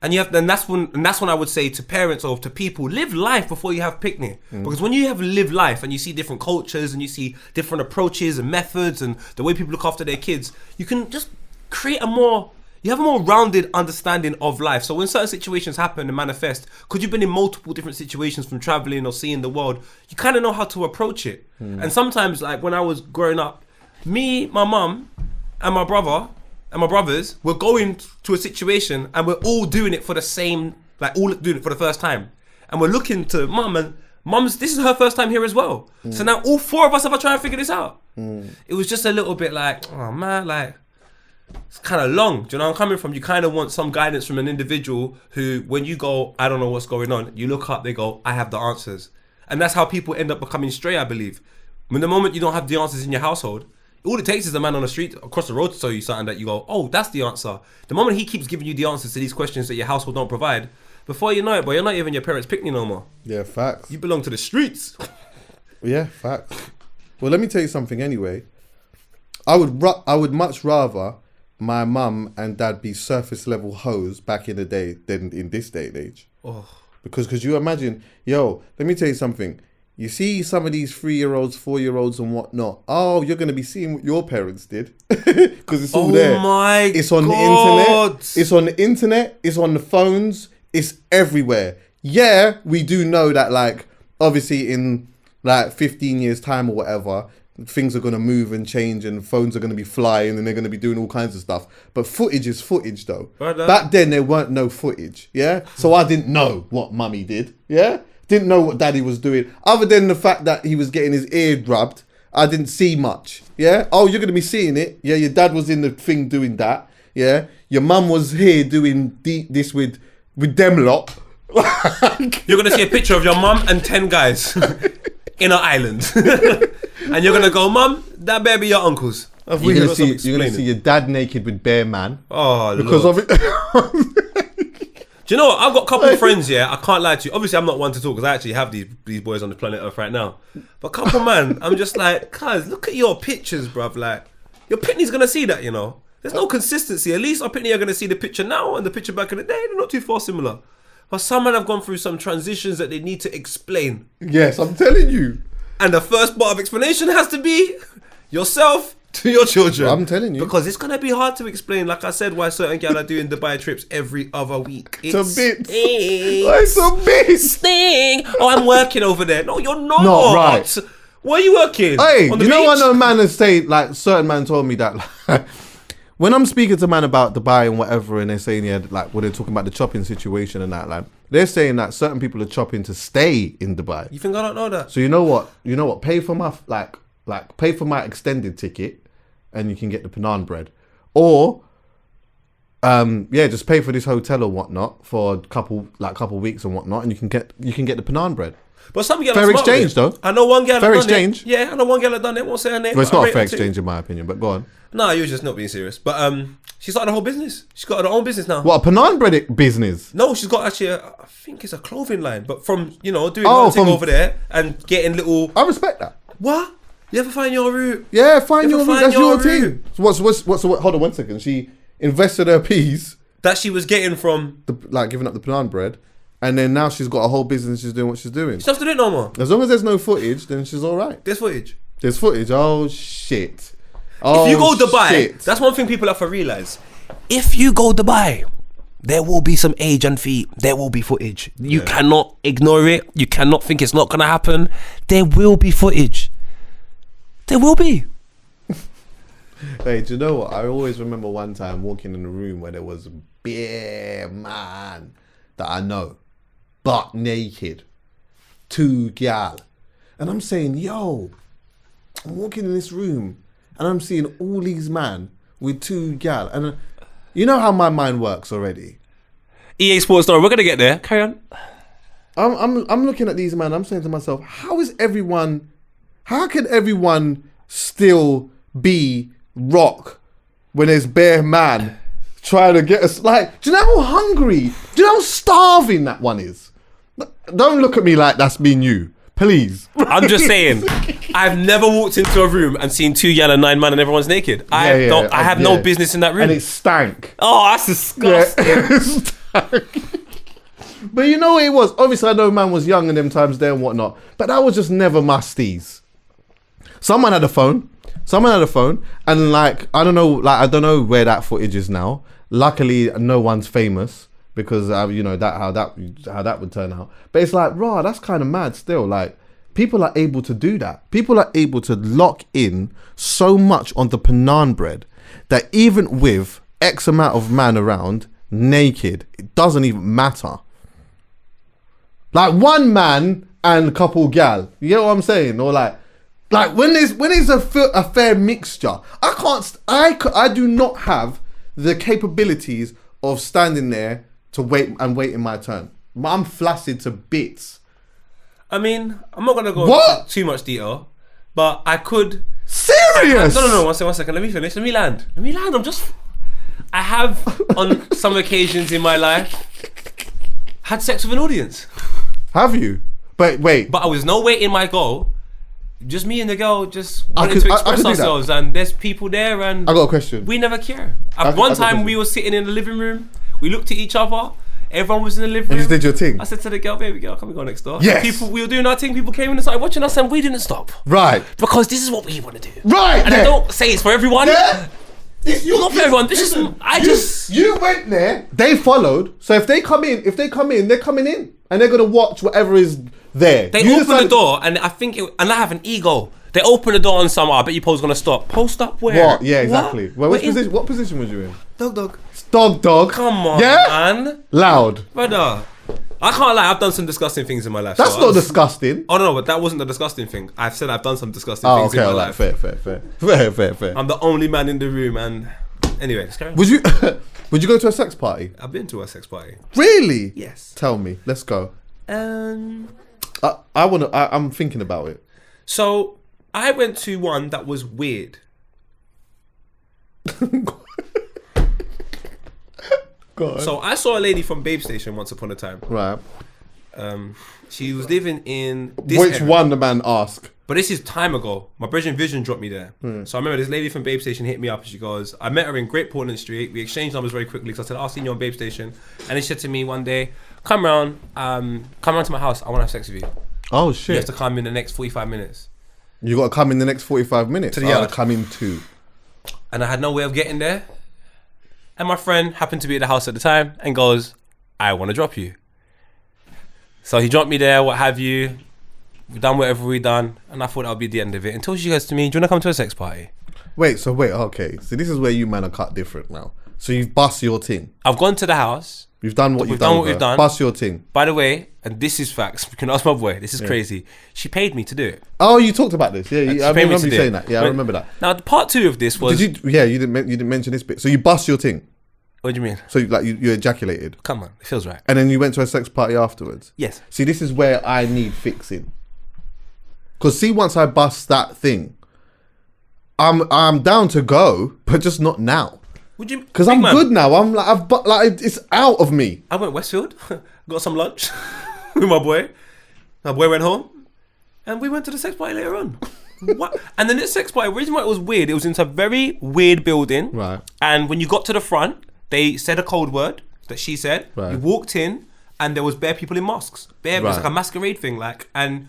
And that's when I would say to parents or to people, live life before you have picnic. Because when you have lived life and you see different cultures and you see different approaches and methods and the way people look after their kids, you can just create you have a more rounded understanding of life. So when certain situations happen and manifest, because you've been in multiple different situations from traveling or seeing the world, you kind of know how to approach it. And sometimes, like when I was growing up, me, my mum, and my brother and my brothers were going to a situation and we're all doing it for the same, like all doing it for the first time. And we're looking to mum, and mum's, this is her first time here as well. So now all four of us have to try and figure this out. It was just a little bit like, oh man, like, it's kind of long. Do you know where I'm coming from? You kind of want some guidance from an individual who, when you go, I don't know what's going on, you look up, they go, I have the answers. And that's how people end up becoming stray, I believe. When the moment you don't have the answers in your household, all it takes is a man on the street across the road to tell you something that you go, oh, that's the answer. The moment he keeps giving you the answers to these questions that your household don't provide, before you know it, boy, you're not even your parents' picnic no more. yeah, facts. You belong to the streets. Yeah, facts. Well, let me tell you something anyway. I would much rather my mum and dad be surface level hoes back in the day than in this day and age. Oh. Because you imagine, let me tell you something. You see some of these 3-year-olds, 4-year-olds and whatnot. Oh, you're going to be seeing what your parents did. Because it's all there. Oh my It's on God. the internet. It's on the internet. It's on the phones. It's everywhere. Yeah, we do know that, like, obviously in like 15 years time or whatever, things are going to move and change and phones are going to be flying and they're going to be doing all kinds of stuff. But footage is footage though. Brother. Back then there weren't no footage. Yeah. So I didn't know what mummy did. Yeah. Didn't know what daddy was doing. Other than the fact that he was getting his ear rubbed, I didn't see much. Yeah. Oh, you're going to be seeing it. Yeah. Your dad was in the thing doing that. Yeah. Your mum was here doing this with them lot. You're going to see a picture of your mum and 10 guys in an island. And you're going to go, mum, that better be your uncle's. You're going to see your dad naked with bare man. Oh, Because Lord. of it. Do you know what? I've got a couple of friends, yeah. I can't lie to you. Obviously, I'm not one to talk because I actually have these boys on the planet Earth right now. But couple man, I'm just like, guys, look at your pictures, bruv. Like, your pitney's going to see that, you know. There's no consistency. At least our pitney are going to see the picture now and the picture back in the day. They're not too far similar. But some men have gone through some transitions that they need to explain. Yes, I'm telling you. And the first part of explanation has to be yourself to your children. I'm telling you. Because it's going to be hard to explain, like I said, why certain girls are doing Dubai trips every other week. It's a bit. It's a bit. Sting. Oh, I'm working over there. No, you're not. Not right. Where are you working? Hey, On the you know beach? what a man has said, like, certain man told me that, like, when I'm speaking to man about Dubai and whatever, and they're saying, yeah, like, when they're talking about the chopping situation and that, like, they're saying that certain people are chopping to stay in Dubai. You think I don't know that? So you know what? Pay for my, pay for my extended ticket and you can get the Penang bread. Or, just pay for this hotel or whatnot for a couple weeks and whatnot, and you can get the Penang bread. But some girl Fair are smart exchange, with it. though. I know one girl Fair that done exchange. it. Yeah, I know one girl that done it. Won't say her name. Well, it's but I not a rate fair her too. exchange in my opinion, but go on. Nah, you're just not being serious. But she started a whole business. She's got her own business now. What, a Penang bread business? No, she's got actually, I think it's a clothing line. But from, doing one thing from- over there and getting little... I respect that. What? You ever find your route? Yeah, find your route. find That's your your team. route. So hold on one second. She invested her piece, That she was getting from... giving up the Penang bread, and then now she's got a whole business. She's doing what she's doing. She doesn't have to do it no more. As long as there's no footage, then she's all right. There's footage. There's footage. Oh shit. If you go Dubai, shit. that's one thing people have to realise. If you go Dubai, there will be some age and feet. There will be footage. You cannot ignore it. You cannot think it's not going to happen. There will be footage. There will be. Hey, do you know what? I always remember one time walking in a room where there was a bare man that I know, butt naked, 2 gal. And I'm saying, yo, I'm walking in this room and I'm seeing all these man with 2 gal. And you know how my mind works already. EA Sports Story, we're going to get there. Carry on. I'm looking at these man, I'm saying to myself, how can everyone still be rock when there's bare man trying to get us? Like, do you know how hungry, do you know how starving that one is? Don't look at me like that's been you, please. I'm just saying, I've never walked into a room and seen 2 yellow 9 man and everyone's naked. I have no business in that room. And it stank. Oh, that's disgusting. Yeah, it stank. But you know what it was? Obviously, I know man was young in them times there and whatnot, but that was just never my steez. Someone had a phone, and like I don't know where that footage is now. Luckily, no one's famous because you know that how that would turn out. But it's like, raw, that's kind of mad still. Like, people are able to do that. People are able to lock in so much on the Panaan bread that even with X amount of man around naked, it doesn't even matter. Like, one man and a couple gal, you know what I'm saying? Or like when there's a fair mixture, I do not have the capabilities of standing there to waiting my turn. I'm flaccid to bits. I mean, I'm not going to go into too much detail, but I could... Serious? No, one second. Let me finish. Let me land. I have, on some occasions in my life, had sex with an audience. Have you? But wait. But I was no waiting my goal. Just me and the girl just wanted to express ourselves, and there's people there, and I got a question. We never care. One time we were sitting in the living room, we looked at each other, everyone was in the living room. You just did your thing. I said to the girl, baby girl, can we go next door? Yes. We were doing our thing, people came in and started watching us, and we didn't stop. Right. Because this is what we want to do. Right. And I don't say it's for everyone. Yeah. Not for everyone. You went there. They followed. So if they come in, they're coming in, and they're gonna watch whatever is there. They open the door, and I think, and I have an ego. They open the door on some. I bet you Paul's gonna stop. Paul, stop where? What? Yeah, exactly. Well, what position was you in? Dog. Dog. Come on, man. Loud. Brother. I can't lie, I've done some disgusting things in my life. That's not disgusting. Oh no, but that wasn't the disgusting thing. I've said I've done some disgusting things in my life. Fair. I'm the only man in the room, and anyway, let's carry on. Would you go to a sex party? I've been to a sex party. Really? Yes. Tell me. Let's go. I'm thinking about it. So I went to one that was weird. God. So I saw a lady from Babe Station once upon a time. Right. She was living in this Which area. one, the man asked? But this is time ago. My Brethren Vision dropped me there. So I remember this lady from Babe Station hit me up and she goes, I met her in Great Portland Street. We exchanged numbers very quickly because I said, I'll see you on Babe Station. And she said to me one day, come round to my house. I want to have sex with you. Oh, shit. You have to come in the next 45 minutes. You got to come in the next 45 minutes? To the yard. Come in too. And I had no way of getting there. And my friend happened to be at the house at the time and goes, I want to drop you. So he dropped me there, what have you. We've done whatever we done. And I thought that would be the end of it. Until she goes to me, do you want to come to a sex party? Wait, okay. So this is where you man are cut different now. So you've bust your thing. I've gone to the house. You've done what you've done. Bust your thing. By the way, and this is facts. You can ask my boy. This is crazy. She paid me to do it. Oh, you talked about this. Yeah, I remember you saying that. Yeah, I But remember that. Now, the part 2 of this was... You didn't mention this bit. So you bust your thing. What do you mean? So you ejaculated. Come on, it feels right. And then you went to a sex party afterwards. Yes. See, this is where I need fixing. Because see, once I bust that thing, I'm down to go, but just not now. Would you? Because I'm good now. I'm like it's out of me. I went Westfield, got some lunch with my boy. My boy went home, and we went to the sex party later on. What? And then this sex party, the reason why it was weird, it was into a very weird building. Right. And when you got to the front, they said a code word that she said. Right. You walked in, and there was bare people in masks. It was Right. like a masquerade thing, and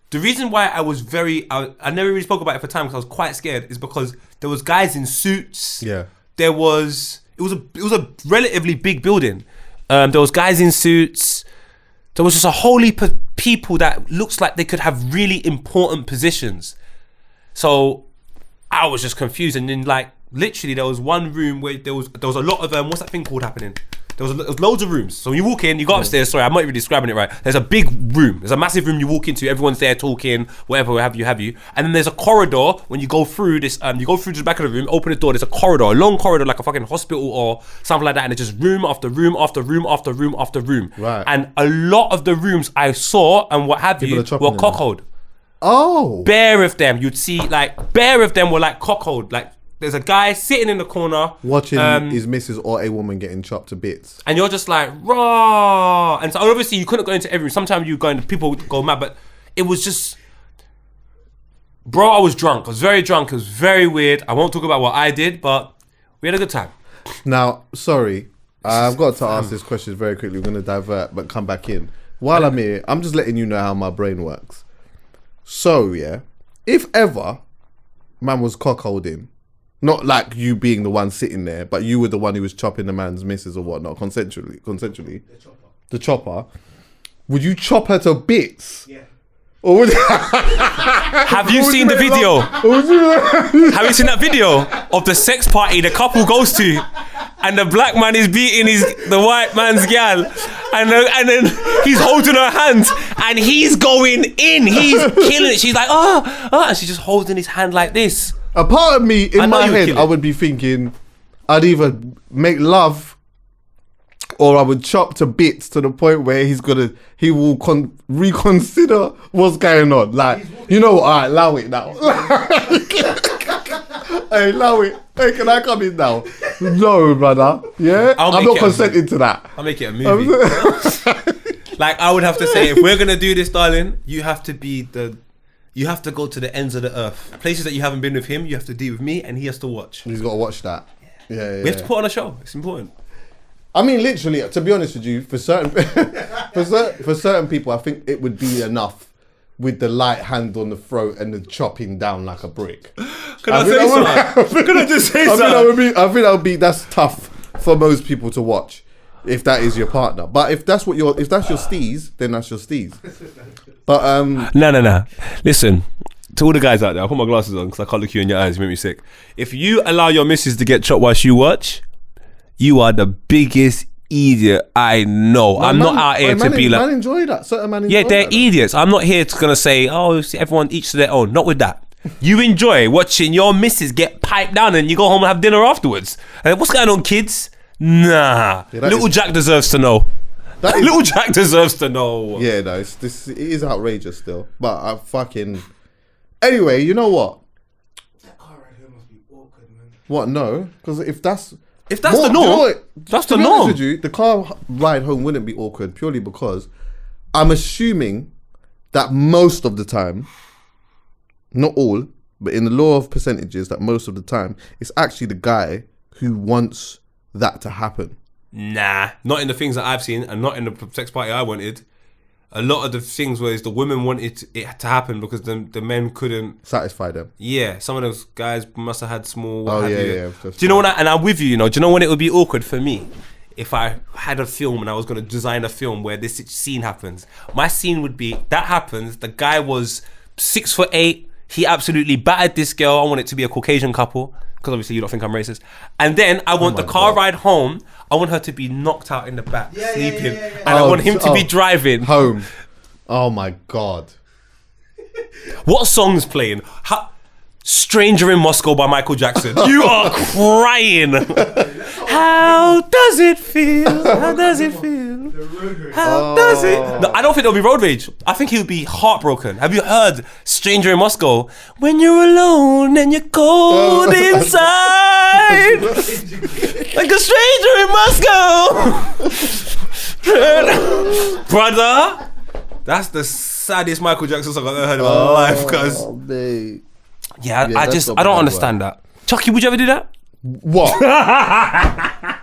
the reason why I was I never really spoke about it for time because I was quite scared is because there was guys in suits. Yeah. It was a relatively big building. There was guys in suits. There was just a whole heap of people that looks like they could have really important positions. So I was just confused. And then like literally there was one room where there was a lot of what's that thing called happening? There was loads of rooms. So when you walk in, you go upstairs. Sorry, I'm not even describing it right. There's a big room. There's a massive room you walk into. Everyone's there talking, whatever, have you. And then there's a corridor. When you go through this, you go through to the back of the room, open the door. There's a corridor, a long corridor, like a fucking hospital or something like that. And it's just room after room after room after room after room. Right. And a lot of the rooms I saw and what have People you are chopping were in there. cockholed. Oh. Bare of them, you'd see like bare of them were like cockholed. Like there's a guy sitting in the corner Watching his missus or a woman getting chopped to bits. and you're just like raw. And so obviously you couldn't go into every room. Sometimes you go and people would go mad, but it was just, bro. I was drunk. I was very drunk. It was very weird. I won't talk about what I did, but we had a good time. Now, sorry, I've got to ask this question very quickly. We're going to divert, but come back in. While I'm here, I'm just letting you know how my brain works. So, yeah, if ever man was cockholding, not like you being the one sitting there, but you were the one who was chopping the man's missus or whatnot, consensually, the chopper, would you chop her to bits? Yeah. Or would Have you seen the video? Have you seen that video of the sex party the couple goes to, and the black man is beating the white man's gal, and then he's holding her hands and he's going in, he's killing it. She's like, and she's just holding his hand like this. A part of me in my you would head, kill I it. would be thinking, I'd either make love, or I would chop to bits to the point where he will reconsider what's going on. Like, you know what? Alright, allow it now. Hey, allow it. Hey, can I come in now? No, brother. Yeah, I'll I'm make not it a consenting to that. I'll make it a movie. Like I would have to say, if we're gonna do this, darling, you have to go to the ends of the earth. Places that you haven't been with him, you have to deal with me, and he has to watch. He's got to watch that. Yeah. We have to put on a show. It's important. I mean, literally, to be honest with you, for certain for certain people, I think it would be enough with the light hand on the throat and the chopping down like a brick. Can I say something? Can I just say something? I think that would be that's tough for most people to watch if that is your partner. But if that's your steez, then that's your steez. But No. Listen, to all the guys out there, I put my glasses on because I can't look you in your eyes. You make me sick. If you allow your missus to get chopped whilst you watch, you are the biggest idiot I know. I'm not out here to be like. Man enjoy that. Certain man enjoy Yeah, they're that. idiots. I'm not here to gonna say, oh, see, everyone each to their own. Not with that. You enjoy watching your missus get piped down and you go home and have dinner afterwards. And what's going on, kids? Nah. Yeah, Little is- Jack deserves to know. That is- Little Jack deserves to know. Yeah, no, it is outrageous still. But I fucking. Anyway, you know what? That car ride home must be awkward, man. What? No, because if that's the do you know norm, what? that's To the be honest norm. with you, the car ride home wouldn't be awkward purely because I'm assuming that most of the time, not all, but in the law of percentages, that most of the time, it's actually the guy who wants that to happen. Nah, not in the things that I've seen and not in the sex party I wanted. A lot of the things where the women wanted it to happen because the men couldn't. Satisfy them. Yeah, some of those guys must have had small. Oh, what have yeah, you. yeah, Do you know what? And I'm with you. You know. Do you know when it would be awkward for me if I had a film and I was going to design a film where this scene happens? My scene would be that happens. The guy was 6'8". He absolutely battered this girl. I want it to be a Caucasian couple because obviously you don't think I'm racist. And then I want the car ride home. I want her to be knocked out in the back, sleeping, and I want him to be driving home. Oh my God. What song's playing? Stranger in Moscow by Michael Jackson. You are crying. How does it feel? How does it feel? How does it? No, I don't think there'll be road rage. I think he'll be heartbroken. Have you heard Stranger in Moscow? When you're alone and you're cold inside, like a stranger in Moscow. Brother, that's the saddest Michael Jackson song I've ever heard in my life. Because Yeah, I don't understand that. Chuckie, would you ever do that? What?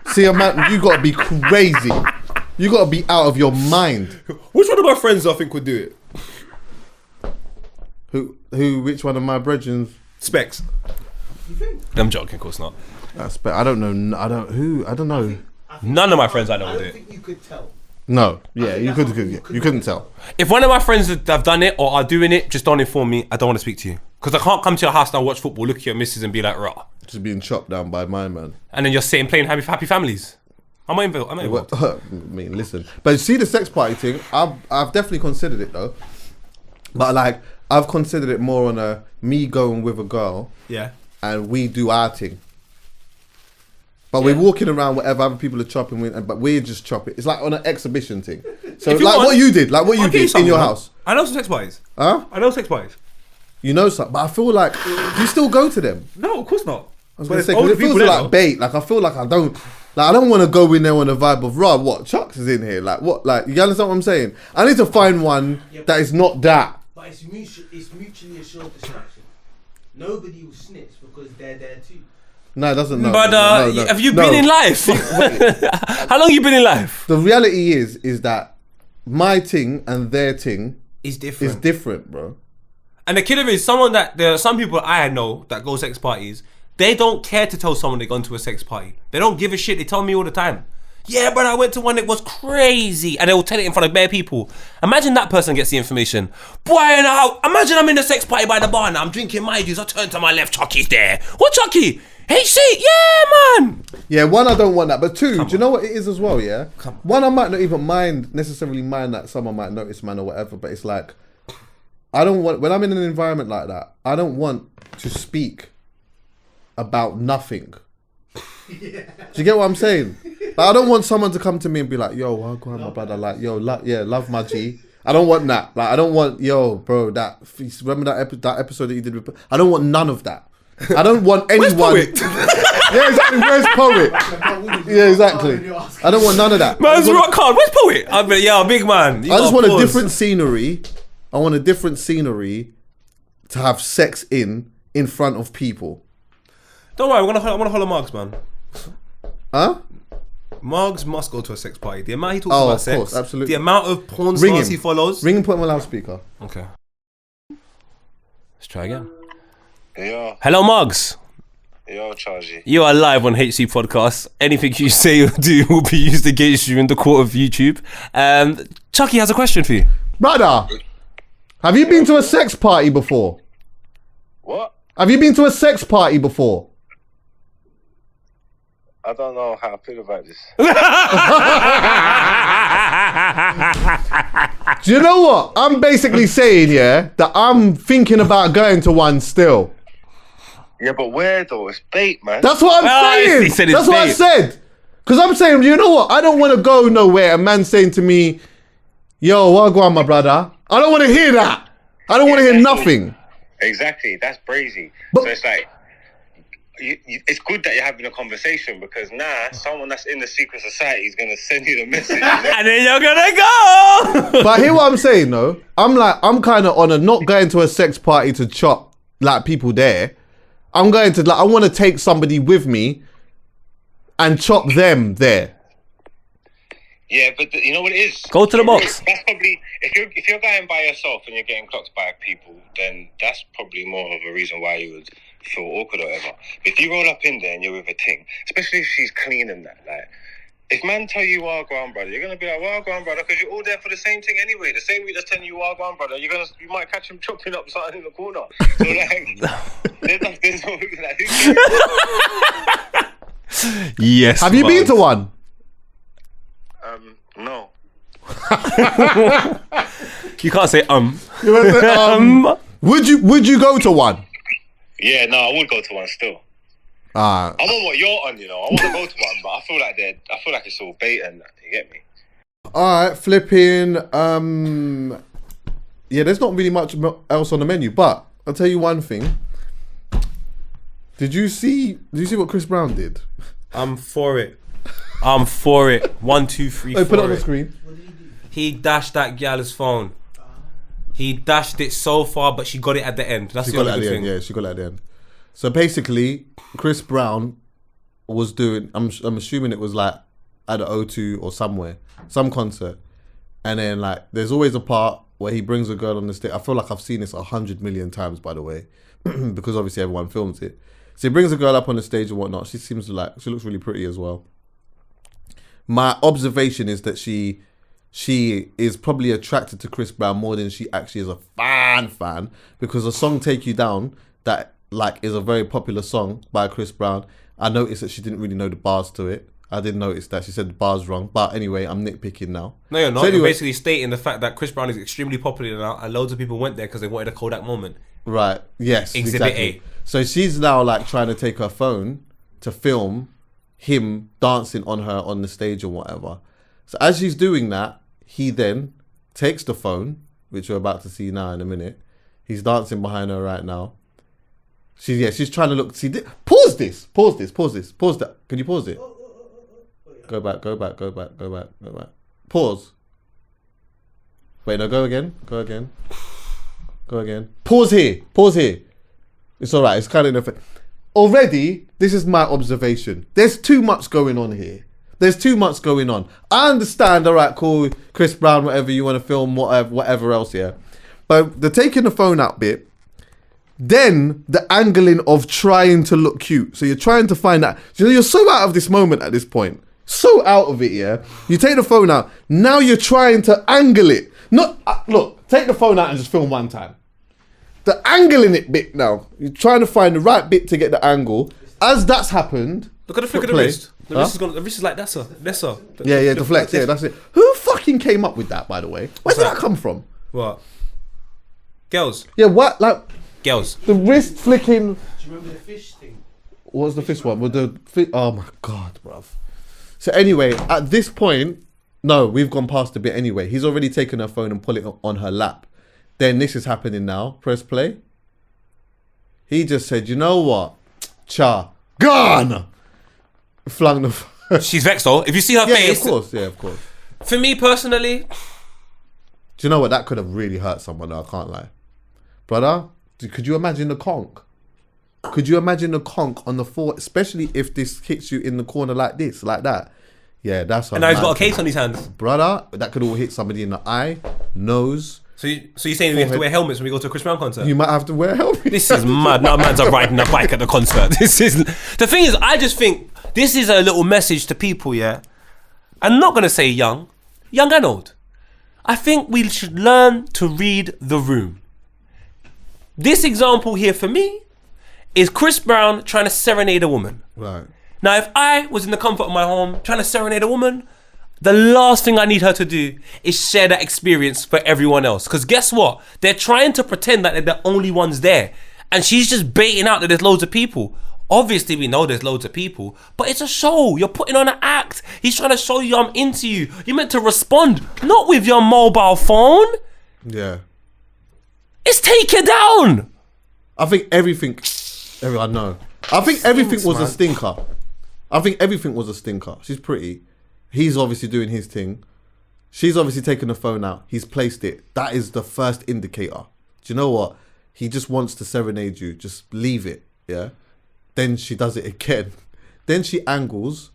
See, man, you gotta be crazy. You gotta be out of your mind. Which one of my friends I think would do it? Which one of my brethren? Specs. I'm joking, of course not. I don't know. I don't know. None of my friends I know I would do don't it. think you could tell. No. Yeah, you couldn't tell. If one of my friends that have done it or are doing it, just don't inform me. I don't want to speak to you. Because I can't come to your house now, watch football, look at your missus and be like, rah. Just being chopped down by my man. And then you're sitting playing happy families. I'm not involved. I mean, listen. But see the sex party thing, I've definitely considered it though. But like, I've considered it more on a me going with a girl. Yeah. And we do our thing. But we're walking around whatever other people are chopping with, but we're just chopping. It's like on an exhibition thing. So like what you did in your house. I know some sex parties. Huh? I know sex parties. You know something, but I feel like, do you still go to them? No, of course not. I was going to say, because it feels like bait. Like, I feel like I don't want to go in there on the vibe of, Rob, what, Chucks is in here? Like, what, like, you understand what I'm saying? I need to find one that is not that. But it's mutually assured distraction. Nobody will snitch because they're there too. No, it doesn't. No, but no. Have you been in life? How long you been in life? The reality is that my thing and their thing is different, bro. And the killer is someone that there are some people I know that go sex parties. They don't care to tell someone they've gone to a sex party. They don't give a shit. They tell me all the time. Yeah, but I went to one that was crazy, and they will tell it in front of bare people. Imagine that person gets the information. Boy, now imagine I'm in a sex party by the bar now. I'm drinking my juice. I turn to my left. Chuckie's there. What Chuckie? HC? Yeah, man. Yeah, one, I don't want that. But two, do you know what it is as well? Yeah. One, I might not even necessarily mind that someone might notice, man, or whatever. But it's like, I don't want, when I'm in an environment like that, I don't want to speak about nothing. Do you get what I'm saying? Like, I don't want someone to come to me and be like, yo, well, go on, my brother, like, yo, love my G. I don't want that. Like, I don't want, yo, bro, remember that episode that you did with, I don't want none of that. I don't want anyone. Where's Poet? Yeah, exactly. Where's Poet? Yeah, exactly. I don't want none of that. Man's rock hard. Where's Poet? I mean, yeah, big man. I just want a different scenery. I want a different scenery to have sex in front of people. Don't worry, I want to holler Margs, man. Huh? Margs must go to a sex party. The amount he talks about sex, course, absolutely. The amount of porn stars he follows. Ring and put him on loudspeaker. Okay. Let's try again. Yo. Hello, Margs. Yo, Chargy. You are live on HC Podcast. Anything you say or do will be used against you in the court of YouTube. Chuckie has a question for you. Brother, have you been to a sex party before? What? Have you been to a sex party before? I don't know how I feel about this. Do you know what? I'm basically saying, yeah, that I'm thinking about going to one still. Yeah, but where though? It's bait, man. That's what I'm saying. He said it's That's what I bait. said. Because I'm saying, you know what? I don't want to go nowhere. A man saying to me, yo, well, go on, my brother. I don't want to hear that. I don't want to hear nothing. Exactly. That's brazy. But- so it's like, it's good that you're having a conversation because now someone that's in the secret society is going to send you the message. And then you're gonna go. But hear what I'm saying, though. I'm kind of on a not going to a sex party to chop like people there. I'm going to I want to take somebody with me and chop them there. Yeah, but you know what it is? Go to the box. That's probably, if you're going by yourself and you're getting clocked by people, then that's probably more of a reason why you would feel awkward or whatever. But if you roll up in there and you're with a ting, especially if she's clean and that, like, if man tell you well, go on, brother, you're gonna be like, well, go on, brother, because you're all there for the same thing anyway. The same week that's telling you, well, go on, brother, you might catch him chopping up something in the corner. So like, there's no like, who cares? Yes. Have you been to one? No. You can't say Would you go to one? Yeah, no, I would go to one still. I'm on what you're on, you know. I want to go to one, but I feel like it's all bait and that. You get me? All right, flipping. Yeah, there's not really much else on the menu, but I'll tell you one thing. Did you see what Chris Brown did? I'm for it. 1, 2, 3, 4. Put it on the screen. He dashed that gal's phone. He dashed it so far, but she got it at the end. That's She the got it only at good the thing. end. Yeah, she got it at the end. So basically, Chris Brown was doing. I'm assuming it was like at the O2 or somewhere, some concert, and then like there's always a part where he brings a girl on the stage. I feel like I've seen this 100 million times, by the way, because obviously everyone films it. So he brings a girl up on the stage and whatnot. She looks really pretty as well. My observation is that she she is probably attracted to Chris Brown more than she actually is a fan, because the song Take You Down, that like is a very popular song by Chris Brown, I noticed that she didn't really know the bars to it. I did notice that she said the bars wrong, but anyway, I'm nitpicking now. No, you're not. So anyway, You're basically stating the fact that Chris Brown is extremely popular now, and loads of people went there because they wanted a Kodak moment. right, yes, Exhibit exactly. A. So she's now like trying to take her phone to film him dancing on her on the stage or whatever. So as she's doing that, he then takes the phone, which we're about to see now in a minute. He's dancing behind her right now. She's trying to look. Pause that. Can you pause it? Go back. Pause. Wait, no, go again. Pause here. It's all right. It's kind of already. This is my observation. There's too much going on here. I understand. All right, cool. Chris Brown, whatever you want to film, whatever else, yeah. But the taking the phone out bit, then the angling of trying to look cute. So you're trying to find that. You're so out of this moment at this point. So out of it, yeah. You take the phone out. Now you're trying to angle it. Look, take the phone out and just film one time. The angling it bit now. You're trying to find the right bit to get the angle. As that's happened. Look at the flick of the wrist. The wrist is like that's her. Yeah, deflect. Yeah, that's it. Who fucking came up with that, by the way? Where did that come from? What? Girls. Yeah, what? Like Girls. the wrist flicking. Do you remember the fish thing? What was the fish one? With the oh my god, bruv. So anyway, at this point, no, we've gone past a bit anyway. He's already taken her phone and put it on her lap. Then this is happening now. Press play. He just said, you know what? Gone! Flung the... She's vexed though. If you see her face... Yeah, of course. For me personally... Do you know what? That could have really hurt someone though, I can't lie. Brother, could you imagine the conk? Could you imagine the conk on the floor, especially if this hits you in the corner like this, like that? Yeah, that's... And now he's got a case on his hands. Brother, that could all hit somebody in the eye, nose... So you're saying we have to wear helmets when we go to a Chris Brown concert? You might have to wear a helmet. This is mad. Now man's are riding a bike at the concert. The thing is, I just think this is a little message to people, yeah? I'm not going to say young and old. I think we should learn to read the room. This example here for me is Chris Brown trying to serenade a woman. Right. Now, if I was in the comfort of my home trying to serenade a woman, the last thing I need her to do is share that experience for everyone else. Because guess what? They're trying to pretend that they're the only ones there. And she's just baiting out that there's loads of people. Obviously, we know there's loads of people. But it's a show. You're putting on an act. He's trying to show you I'm into you. You're meant to respond. Not with your mobile phone. Yeah. It's take you down. I think everything was a stinker. She's pretty. He's obviously doing his thing. She's obviously taken the phone out. He's placed it. That is the first indicator. Do you know what? He just wants to serenade you. Just leave it. Yeah. Then she does it again. Then she angles.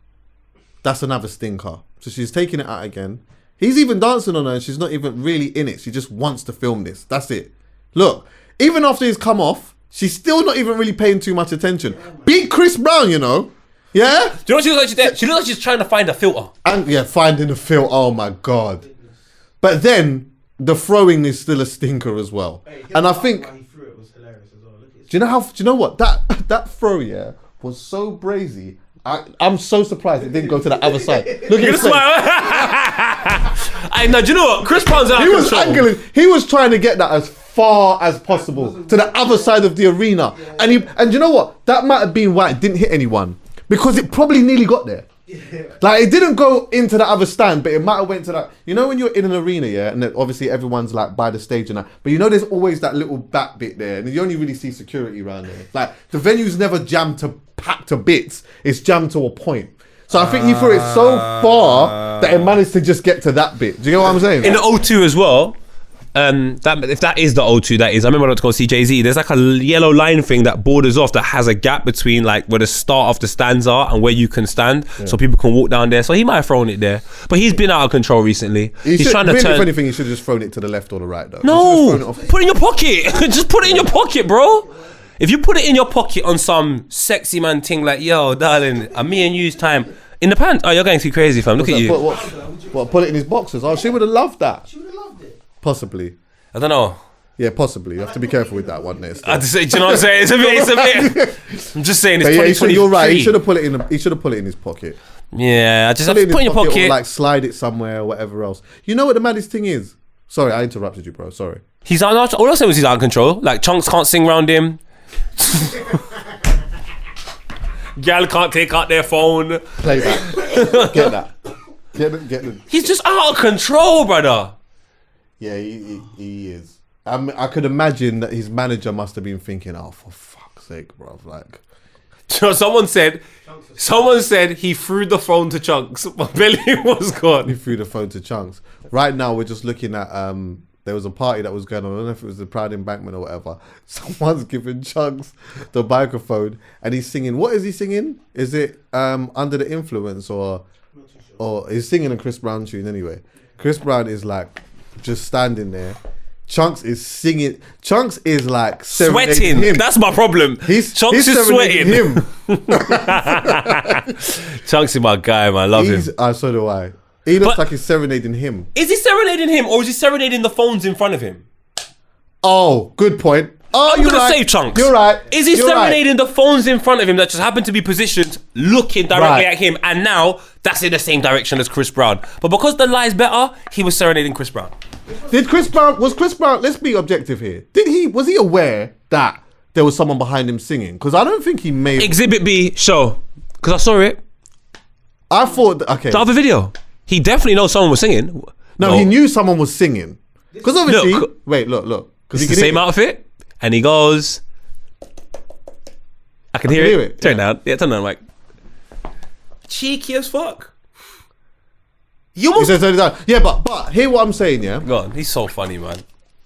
That's another stinker. So she's taking it out again. He's even dancing on her and she's not even really in it. She just wants to film this. That's it. Look, even after he's come off, she's still not even really paying too much attention. Beat Chris Brown, you know. Yeah? Do you know what she looks like she's there? She looks like she's trying to find a filter. And yeah, finding the filter. Oh my God. But then the throwing is still a stinker as well. And I think... He threw it was hilarious as well. Do you know what? That throw, yeah, was so brazy. I'm so surprised it didn't go to the other side. Look at his face. I know. Do you know what? Chris Brown's out. He was angling. He was trying to get that as far as possible to the other side of the arena. And you know what? That might have been why it didn't hit anyone, because it probably nearly got there. Like it didn't go into the other stand, but it might have went to that. You know when you're in an arena, yeah, and then obviously everyone's like by the stage and that, but you know there's always that little back bit there, and you only really see security around there. Like the venue's never jammed to packed to bits; it's jammed to a point. So I think he threw it so far that it managed to just get to that bit. Do you know what I'm saying? In the O2 as well. If that is the O2, that is. I remember I went to go see Jay-Z. There's like a yellow line thing that borders off that has a gap between like where the start of the stands are and where you can stand, so people can walk down there. So he might have thrown it there, but he's been out of control recently. He's trying to turn. If anything, he should have just thrown it to the left or the right, though. No, put it in your pocket. Just put it in your pocket, bro. If you put it in your pocket on some sexy man thing like, yo, darling, me and you's time. In the pants? Oh, you're going too crazy, fam. Look at you. What? Put it in his boxers? Oh, she would have loved that. She would have loved it. Possibly. I don't know. Yeah, possibly. You have to be careful with that one there. I just say, do you know what I'm saying? It's a bit. I'm just saying it's 2023. You're right. He should have put it in. He should have put it in his pocket. Yeah, I just have to put it in your pocket. Or like slide it somewhere or whatever else. You know what the maddest thing is? Sorry, I interrupted you, bro. Sorry. All I said was he's out of control. Like Chunks can't sing around him. Gal can't take out their phone. Play that. Get that. Get the. He's just out of control, brother. Yeah, he is. I could imagine that his manager must have been thinking, "Oh, for fuck's sake, bro!" Like, So someone said he threw the phone to Chunks, but Billy was he gone. threw the phone to Chunks. Right now, we're just looking at there was a party that was going on. I don't know if it was the Proud Embankment or whatever. Someone's giving Chunks the microphone and he's singing. What is he singing? Is it Under the Influence or he's singing a Chris Brown tune anyway? Chris Brown is like just standing there. Chunks is singing. Chunks is like Sweating. Him. That's my problem. Chunks is sweating. Him. Chunks is my guy, man. I love him. So do I. He looks like he's serenading him. Is he serenading him or is he serenading the phones in front of him? Oh, good point. Oh, I'm gonna say Chunks. You're right. Is he serenading the phones in front of him that just happen to be positioned looking directly at him, and now that's in the same direction as Chris Brown? But because the lie's better, he was serenading Chris Brown. Was Chris Brown, let's be objective here. Was he aware that there was someone behind him singing? Because I don't think he may. Exhibit B, show. Because I saw it. I thought, okay. The other video. He definitely knows someone was singing. No, he knew someone was singing. Because obviously, look. Because it's the same outfit. And he goes, I can hear it. Turn down. Yeah, turn down, Mike. Cheeky as fuck. You must. Yeah, but hear what I'm saying, yeah? Go on. He's so funny, man.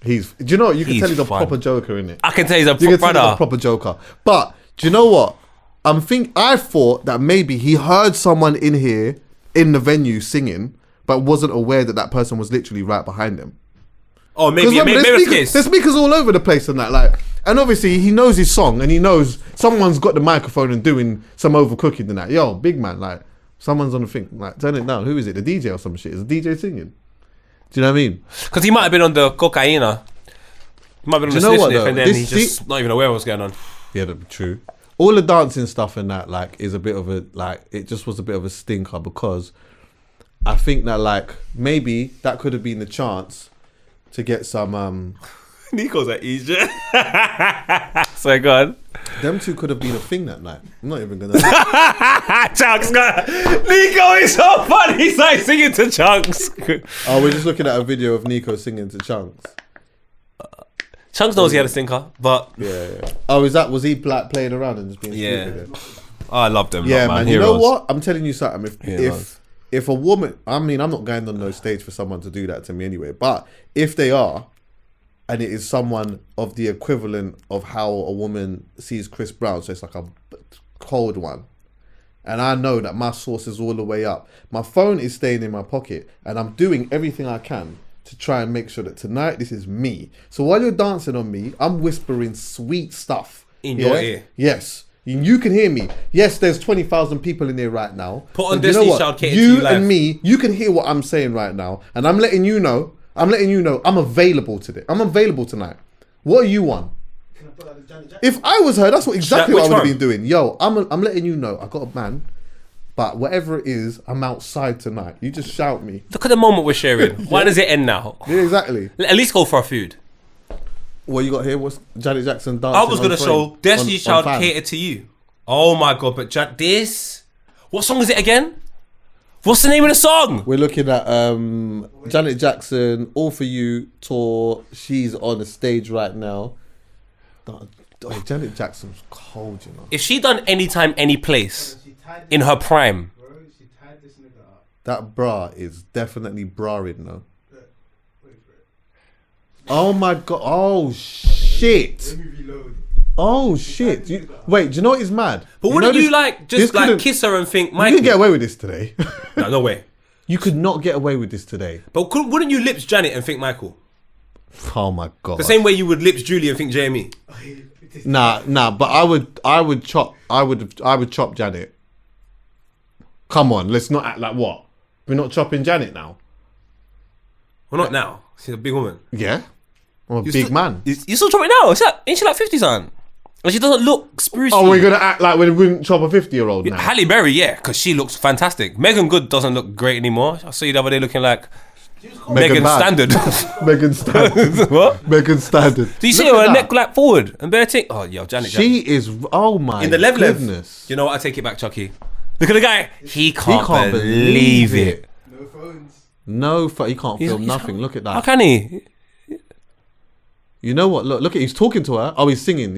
Do you know what? You can tell he's a proper joker, innit? I can tell he's a proper joker. But do you know what? I thought that maybe he heard someone in here in the venue singing, but wasn't aware that person was literally right behind him. Oh, maybe there's speakers all over the place and that, like, and obviously he knows his song and he knows someone's got the microphone and doing some overcooking and that. Yo, big man, like, someone's on the thing, like, turn it down. Who is it? The DJ or some shit? Is the DJ singing? Do you know what I mean? Because he might have been on the cocaine. He might have been on the snitch and then he's just not even aware of what's going on. Yeah, that'd be true. All the dancing stuff and that, like, is a bit of a, like, it just was a bit of a stinker because I think that, like, maybe that could have been the chance to get some Nico's at Egypt. So God. Them two could have been a thing that night. I'm not even gonna Chunks got Nico is so funny, he's like singing to Chunks. Oh, we're just looking at a video of Nico singing to Chunks. Chunks knows he had a stinker, but yeah. Oh, was he like playing around and just being stupid? Oh, I love them. Yeah, man. You Heroes. know what? I'm telling you something. If a woman, I mean, I'm not going on no stage for someone to do that to me anyway, but if they are, and it is someone of the equivalent of how a woman sees Chris Brown, so it's like a cold one, and I know that my source is all the way up, my phone is staying in my pocket, and I'm doing everything I can to try and make sure that tonight this is me. So while you're dancing on me, I'm whispering sweet stuff in your ear. Yes. You can hear me. Yes, there's 20,000 people in there right now. Put on Destiny Child cater to you live. And me, you can hear what I'm saying right now. And I'm letting you know I'm available today. I'm available tonight. What are you on? Can I put out the Janet Jackson? If I was her, that's exactly what I would have one? been doing. Yo, I'm letting you know I got a man, but whatever it is, I'm outside tonight. You just shout me. Look at the moment we're sharing. Why does it end now? Yeah, exactly. At least go for our food. What you got here? What's Janet Jackson dancing? I was going to show Destiny's Child cater to you. Oh my God, but this... What song is it again? What's the name of the song? We're looking at Janet Jackson, All For You tour. She's on the stage right now. Oh, Janet Jackson's cold, you know. If she done Anytime, Any Place in her prime... Bro, she tied this nigga up. That bra is definitely bra-ing, though. Oh my God. Oh, shit. Oh shit! Wait, do you know what is mad? But wouldn't you like just like kiss her and think, Michael? You can get away with this today. No way. You could not get away with this today. But wouldn't you lips Janet and think Michael? Oh my God! The same way you would lips Julie and think Jamie. Nah. But I would chop Janet. Come on, let's not act like what? We're not chopping Janet now. Well, not now. She's a big woman. Yeah. I'm a big man. You still chopping now? Ain't she like 50 something? And she doesn't look sprucey. Oh, we're going to act like we wouldn't chop a 50-year-old now. Halle Berry, yeah, because she looks fantastic. Megan Good doesn't look great anymore. I saw you the other day looking like Megan Standard. Megan Standard. What? Megan Standard. Do you see her neck like forward and bare thing? Oh, yo, Janet. She is, oh my in the goodness. You know what? I take it back, Chuckie. Look at the guy. He can't believe it. No phones. No, he can't film nothing. Look at that. How can he? You know what? Look at he's talking to her. Oh, he's singing.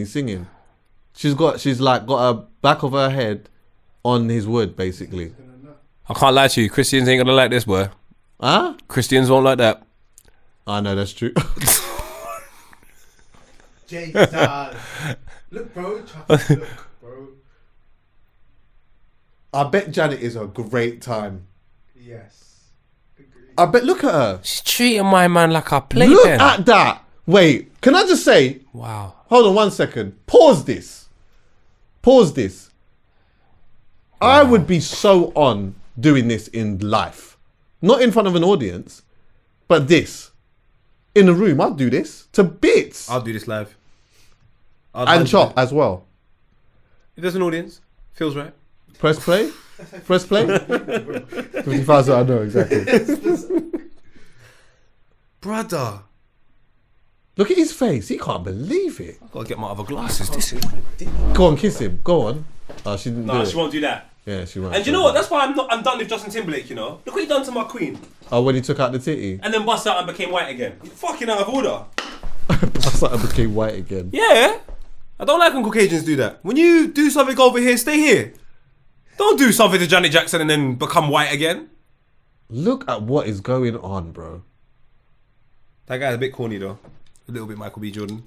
She's got a back of her head on his wood, basically. I can't lie to you. Christians ain't gonna like this, boy. Huh? Christians won't like that. I know that's true. Jesus. Look, bro. Look, bro. I bet Janet is a great time. Yes. Agreed. I bet. Look at her. She's treating my man like a playpen. Look at that. Wait, can I just say? Wow. Hold on 1 second. Pause this. I would be so on doing this in life. Not in front of an audience, but this. In a room, I'd do this to bits. I'll do this live. And chop as well. If there's an audience, feels right. Press play. 50,000, I know exactly. Brother. Look at his face. He can't believe it. I've got to get my other glasses. This is... Go on, kiss him. Go on. Oh, she didn't do it. she won't do that. Yeah, she won't. And do you know what? That's why I'm done with Justin Timberlake, you know? Look what he done to my queen. Oh, when he took out the titty? And then bust out and became white again. He's fucking out of order. That's like I became white again. Yeah. I don't like when Caucasians do that. When you do something over here, stay here. Don't do something to Janet Jackson and then become white again. Look at what is going on, bro. That guy's a bit corny though. A little bit Michael B. Jordan.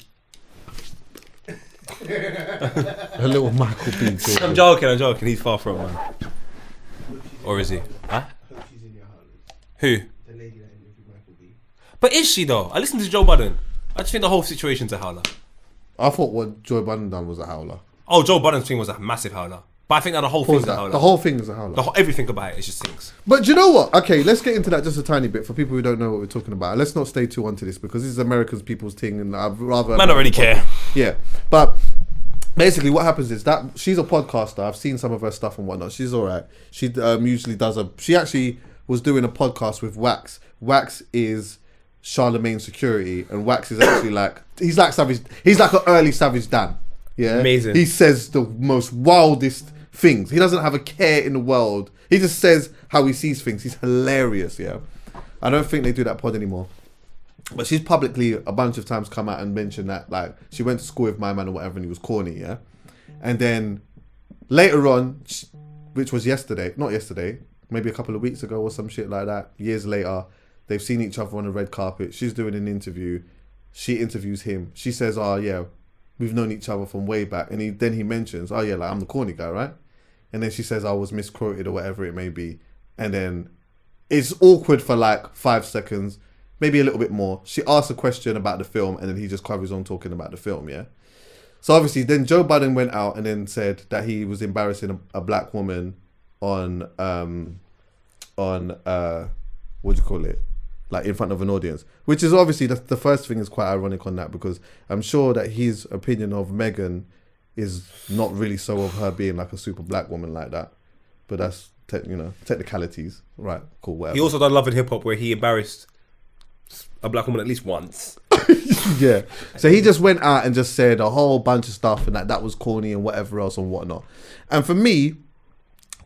A little Michael B. Jordan. I'm joking. He's far from man. Or is he? Huh? Hope she's in your house. Who? The lady that interviewed Michael B. But is she though? I listened to Joe Budden. I just think the whole situation's a howler. I thought what Joe Budden done was a howler. Oh, Joe Budden's thing was a massive howler. But I think that the whole thing's a howler. The whole thing is a howler. Everything about it just stinks. But do you know what? Okay, let's get into that just a tiny bit for people who don't know what we're talking about. Let's not stay too onto this because this is Americans people's thing, and I'd rather. Man, don't really care. Yeah, but basically, what happens is that she's a podcaster. I've seen some of her stuff and whatnot. She's all right. She usually does She actually was doing a podcast with Wax. Wax is Charlemagne's security, and Wax is actually like he's like Savage. He's like an early Savage Dan. Yeah, amazing. He says the most wildest things. He doesn't have a care in the world. He just says how he sees things. He's hilarious. Yeah, I don't think they do that pod anymore. But she's publicly a bunch of times come out and mentioned that like she went to school with my man or whatever and he was corny. Yeah, and then later on, which was not yesterday, maybe a couple of weeks ago or some shit like that. Years later, they've seen each other on the red carpet. She's doing an interview. She interviews him. She says, "Oh yeah, we've known each other from way back." And then he mentions, "Oh yeah, like I'm the corny guy, right?" And then she says, "I was misquoted" or whatever it may be. And then it's awkward for like 5 seconds, maybe a little bit more. She asks a question about the film and then he just carries on talking about the film, yeah? So obviously then Joe Budden went out and then said that he was embarrassing a black woman on what do you call it? Like in front of an audience. Which is obviously, the first thing is quite ironic on that because I'm sure that his opinion of Meghan is not really so of her being like a super black woman like that. But that's, technicalities. Right, cool, whatever. He also done Love and Hip Hop where he embarrassed a black woman at least once. Yeah. So he just went out and just said a whole bunch of stuff and that was corny and whatever else and whatnot. And for me,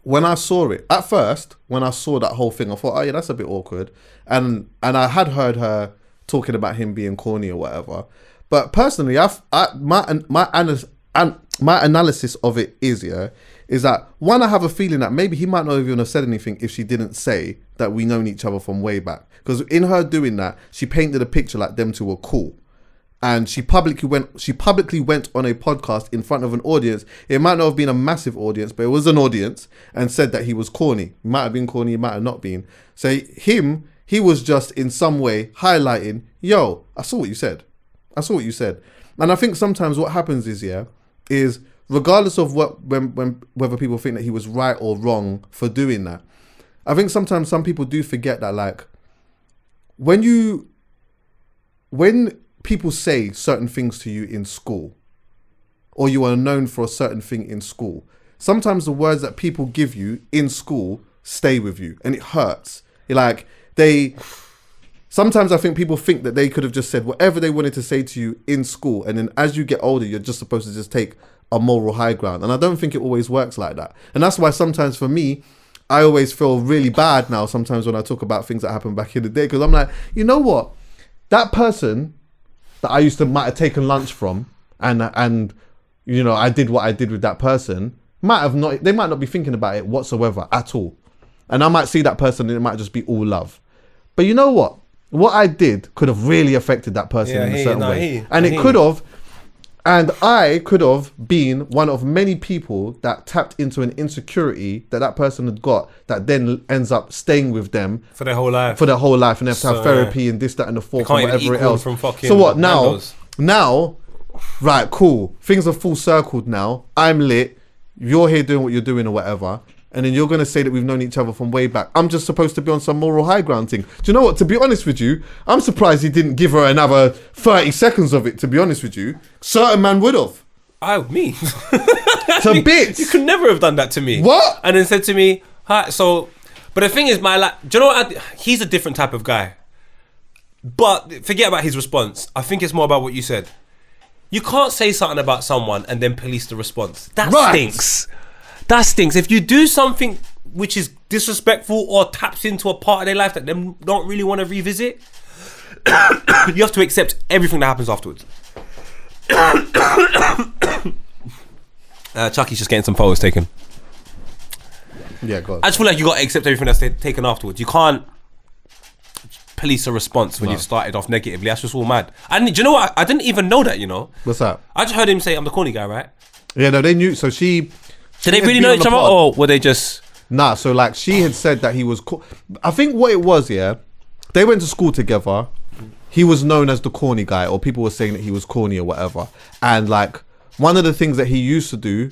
when I saw it, at first, when I saw that whole thing, I thought, oh yeah, that's a bit awkward. And I had heard her talking about him being corny or whatever. But personally, my analysis of it is that one, I have a feeling that maybe he might not even have said anything if she didn't say that we known each other from way back. Because in her doing that, she painted a picture like them two were cool. And she publicly went on a podcast in front of an audience. It might not have been a massive audience, but it was an audience, and said that he was corny. He might have been corny, he might have not been. So he was just in some way highlighting, yo, I saw what you said. And I think sometimes what happens is regardless of whether people think that he was right or wrong for doing that, I think sometimes some people do forget that, like, when people say certain things to you in school, or you are known for a certain thing in school, sometimes the words that people give you in school stay with you, and it hurts. Sometimes I think people think that they could have just said whatever they wanted to say to you in school, and then as you get older, you're just supposed to just take a moral high ground. And I don't think it always works like that. And that's why sometimes for me, I always feel really bad now sometimes when I talk about things that happened back in the day, because I'm like, you know what? That person that I might have taken lunch from, and you know, I did what I did with that person, they might not be thinking about it whatsoever at all. And I might see that person and it might just be all love. But you know what? What I did could have really affected that person in a certain way. And it could have, and I could have been one of many people that tapped into an insecurity that person had got, that then ends up staying with them for their whole life. And they have to have therapy and this, that, and the fourth, and whatever else. So what now? Now, right, cool. Things are full circled now. I'm lit. You're here doing what you're doing or whatever. And then you're going to say that we've known each other from way back. I'm just supposed to be on some moral high ground thing. Do you know what? To be honest with you, I'm surprised he didn't give her another 30 seconds of it, to be honest with you. Certain man would have. Me. To bits. You could never have done that to me. What? And then said to me, hi, so... But the thing is, do you know what? He's a different type of guy. But forget about his response. I think it's more about what you said. You can't say something about someone and then police the response. That stinks. That stinks. If you do something which is disrespectful or taps into a part of their life that they don't really want to revisit, you have to accept everything that happens afterwards. Chuckie's just getting some photos taken. Yeah, go on. I just feel like you got to accept everything that's taken afterwards. You can't police a response when you've started off negatively. That's just all mad. And do you know what? I didn't even know that, you know. What's that? I just heard him say, I'm the corny guy, right? Yeah, no, they knew. So Did they really know each other, or were they just... Nah, so like she had said that he was... I think what it was, yeah, they went to school together. He was known as the corny guy, or people were saying that he was corny or whatever. And like, one of the things that he used to do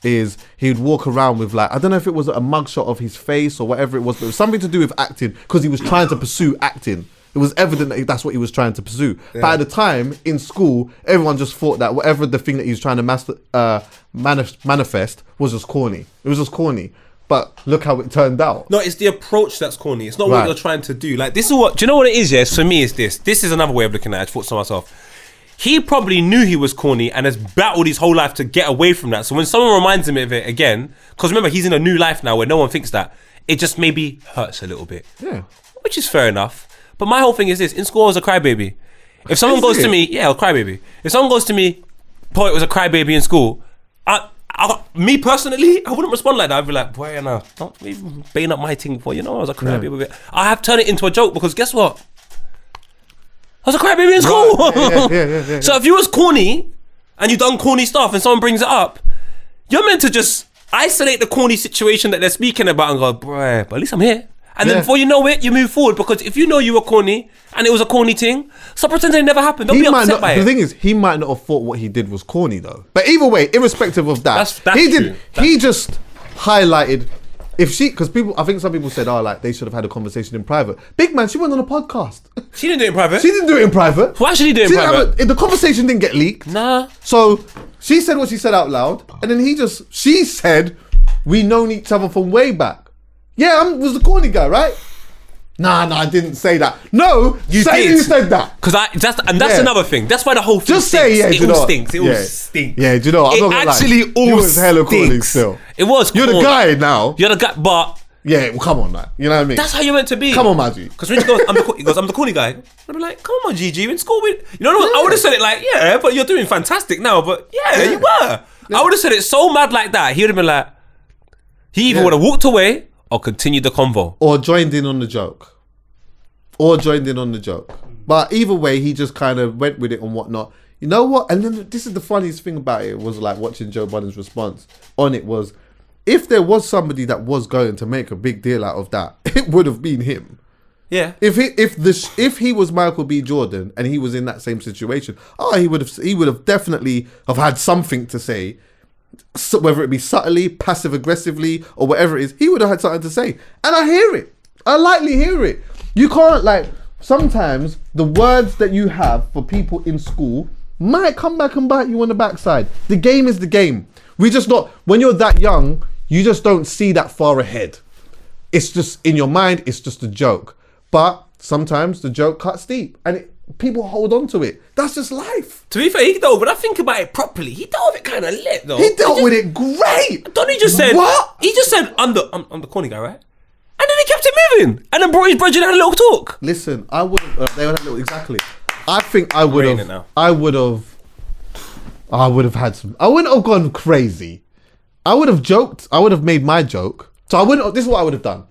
is he'd walk around with like, I don't know if it was a mugshot of his face or whatever it was, but it was something to do with acting, because he was trying to pursue acting. It was evident that that's what he was trying to pursue. Yeah. But at the time, in school, everyone just thought that whatever the thing that he was trying to manifest was just corny. It was just corny. But look how it turned out. No, it's the approach that's corny. It's not what you're trying to do. Like, this is what... Do you know what it is, yes? For me, it's this. This is another way of looking at it. I thought to myself. He probably knew he was corny and has battled his whole life to get away from that. So when someone reminds him of it again... Because remember, he's in a new life now where no one thinks that. It just maybe hurts a little bit. Yeah. Which is fair enough. But my whole thing is this. In school, I was a crybaby. If someone goes to me... Yeah, I was a crybaby. If someone goes to me... Poet was a crybaby in school... me personally, I wouldn't respond like that. I'd be like, boy, no, don't even bane up my thing before, you know, I was a crybaby. Yeah. I have turned it into a joke because guess what? I was a crybaby in school. Yeah. So if you was corny and you done corny stuff and someone brings it up, you're meant to just isolate the corny situation that they're speaking about and go, boy, but at least I'm here. And then before you know it, you move forward, because if you know you were corny and it was a corny thing, stop pretending it never happened. Don't be upset by it. The thing is, he might not have thought what he did was corny though. But either way, irrespective of that, that's true. He just highlighted, because I think some people said, like they should have had a conversation in private. Big man, she went on a podcast. She didn't do it in private. She didn't do it in private. Why should she do it in private? The conversation didn't get leaked. Nah. So she said what she said out loud, and then she said, we known each other from way back. Yeah, I was the corny guy, right? Nah, I didn't say that. No, you said that. Because that's another thing. That's why the whole thing stinks. It all stinks. It all stinks. Yeah, do you know what? I'm not gonna lie. All was hella corny still. It was. You're the guy now. You're the guy, but yeah, well, come on, man. You know what I mean? That's how you're meant to be. Come on, Maggie. Because when he goes, I'm the corny guy. I'd be like, come on, GG, in school, you know what? I would have said it like, yeah, but you're doing fantastic now. But yeah. You were. Yeah. I would have said it so mad like that. He would have been like, he either would have walked away or continued the convo, or joined in on the joke. But either way, he just kind of went with it and whatnot. You know what? And then this is the funniest thing about it, was like watching Joe Biden's response on it was, if there was somebody that was going to make a big deal out of that, it would have been him. Yeah. If he was Michael B. Jordan and he was in that same situation, he would have definitely have had something to say. So whether it be subtly, passive aggressively, or whatever it is, he would have had something to say. And I hear it. I lightly hear it. You can't, like, sometimes the words that you have for people in school might come back and bite you on the backside. The game is the game. We just not, when you're that young, you just don't see that far ahead. It's just, in your mind, it's just a joke. But sometimes the joke cuts deep and people hold on to it. That's just life. To be fair, he dealt, when I think about it properly, he dealt with it kind of lit though. He dealt with it great. Don't he just said, what? He just said, I'm the corny guy, right? And then he kept it moving. And then brought his brethren and had a little talk. Listen, I would they would have little, exactly. I think I would Raining have, now. I would have had some, I wouldn't have gone crazy. I would have joked. I would have made my joke. So I wouldn't, this is what I would have done.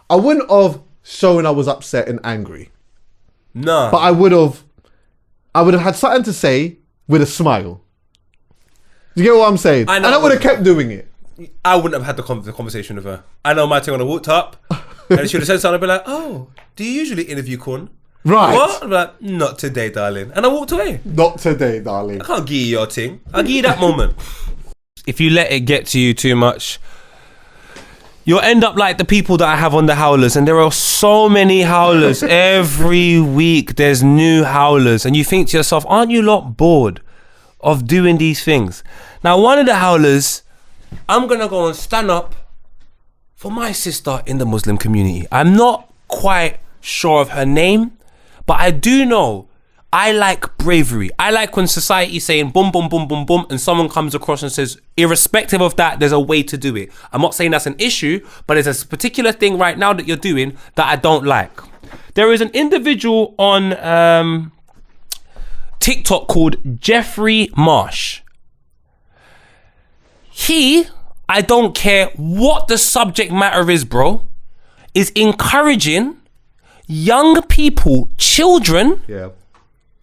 I wouldn't have shown I was upset and angry. Nah. But I would have had something to say with a smile. Do you get what I'm saying? I know. And I would have kept doing it. I wouldn't have had the conversation with her. I know my thing when I walked up. And she would have said something, I'd be like, oh, do you usually interview corn? Right. What? I'm like, not today, darling. And I walked away. Not today, darling. I can't give you your thing. I'll give you that moment. If you let it get to you too much, you'll end up like the people that I have on the howlers. And there are so many howlers. Every week there's new howlers. And you think to yourself, aren't you lot bored of doing these things? Now, one of the howlers, I'm going to go and stand up for my sister in the Muslim community. I'm not quite sure of her name, but I do know I like bravery. I like when society's saying boom, boom, boom, boom, boom, and someone comes across and says, irrespective of that, there's a way to do it. I'm not saying that's an issue, but there's a particular thing right now that you're doing that I don't like. There is an individual on TikTok called Jeffrey Marsh. He, I don't care what the subject matter is, bro, is encouraging young people, children, Yeah,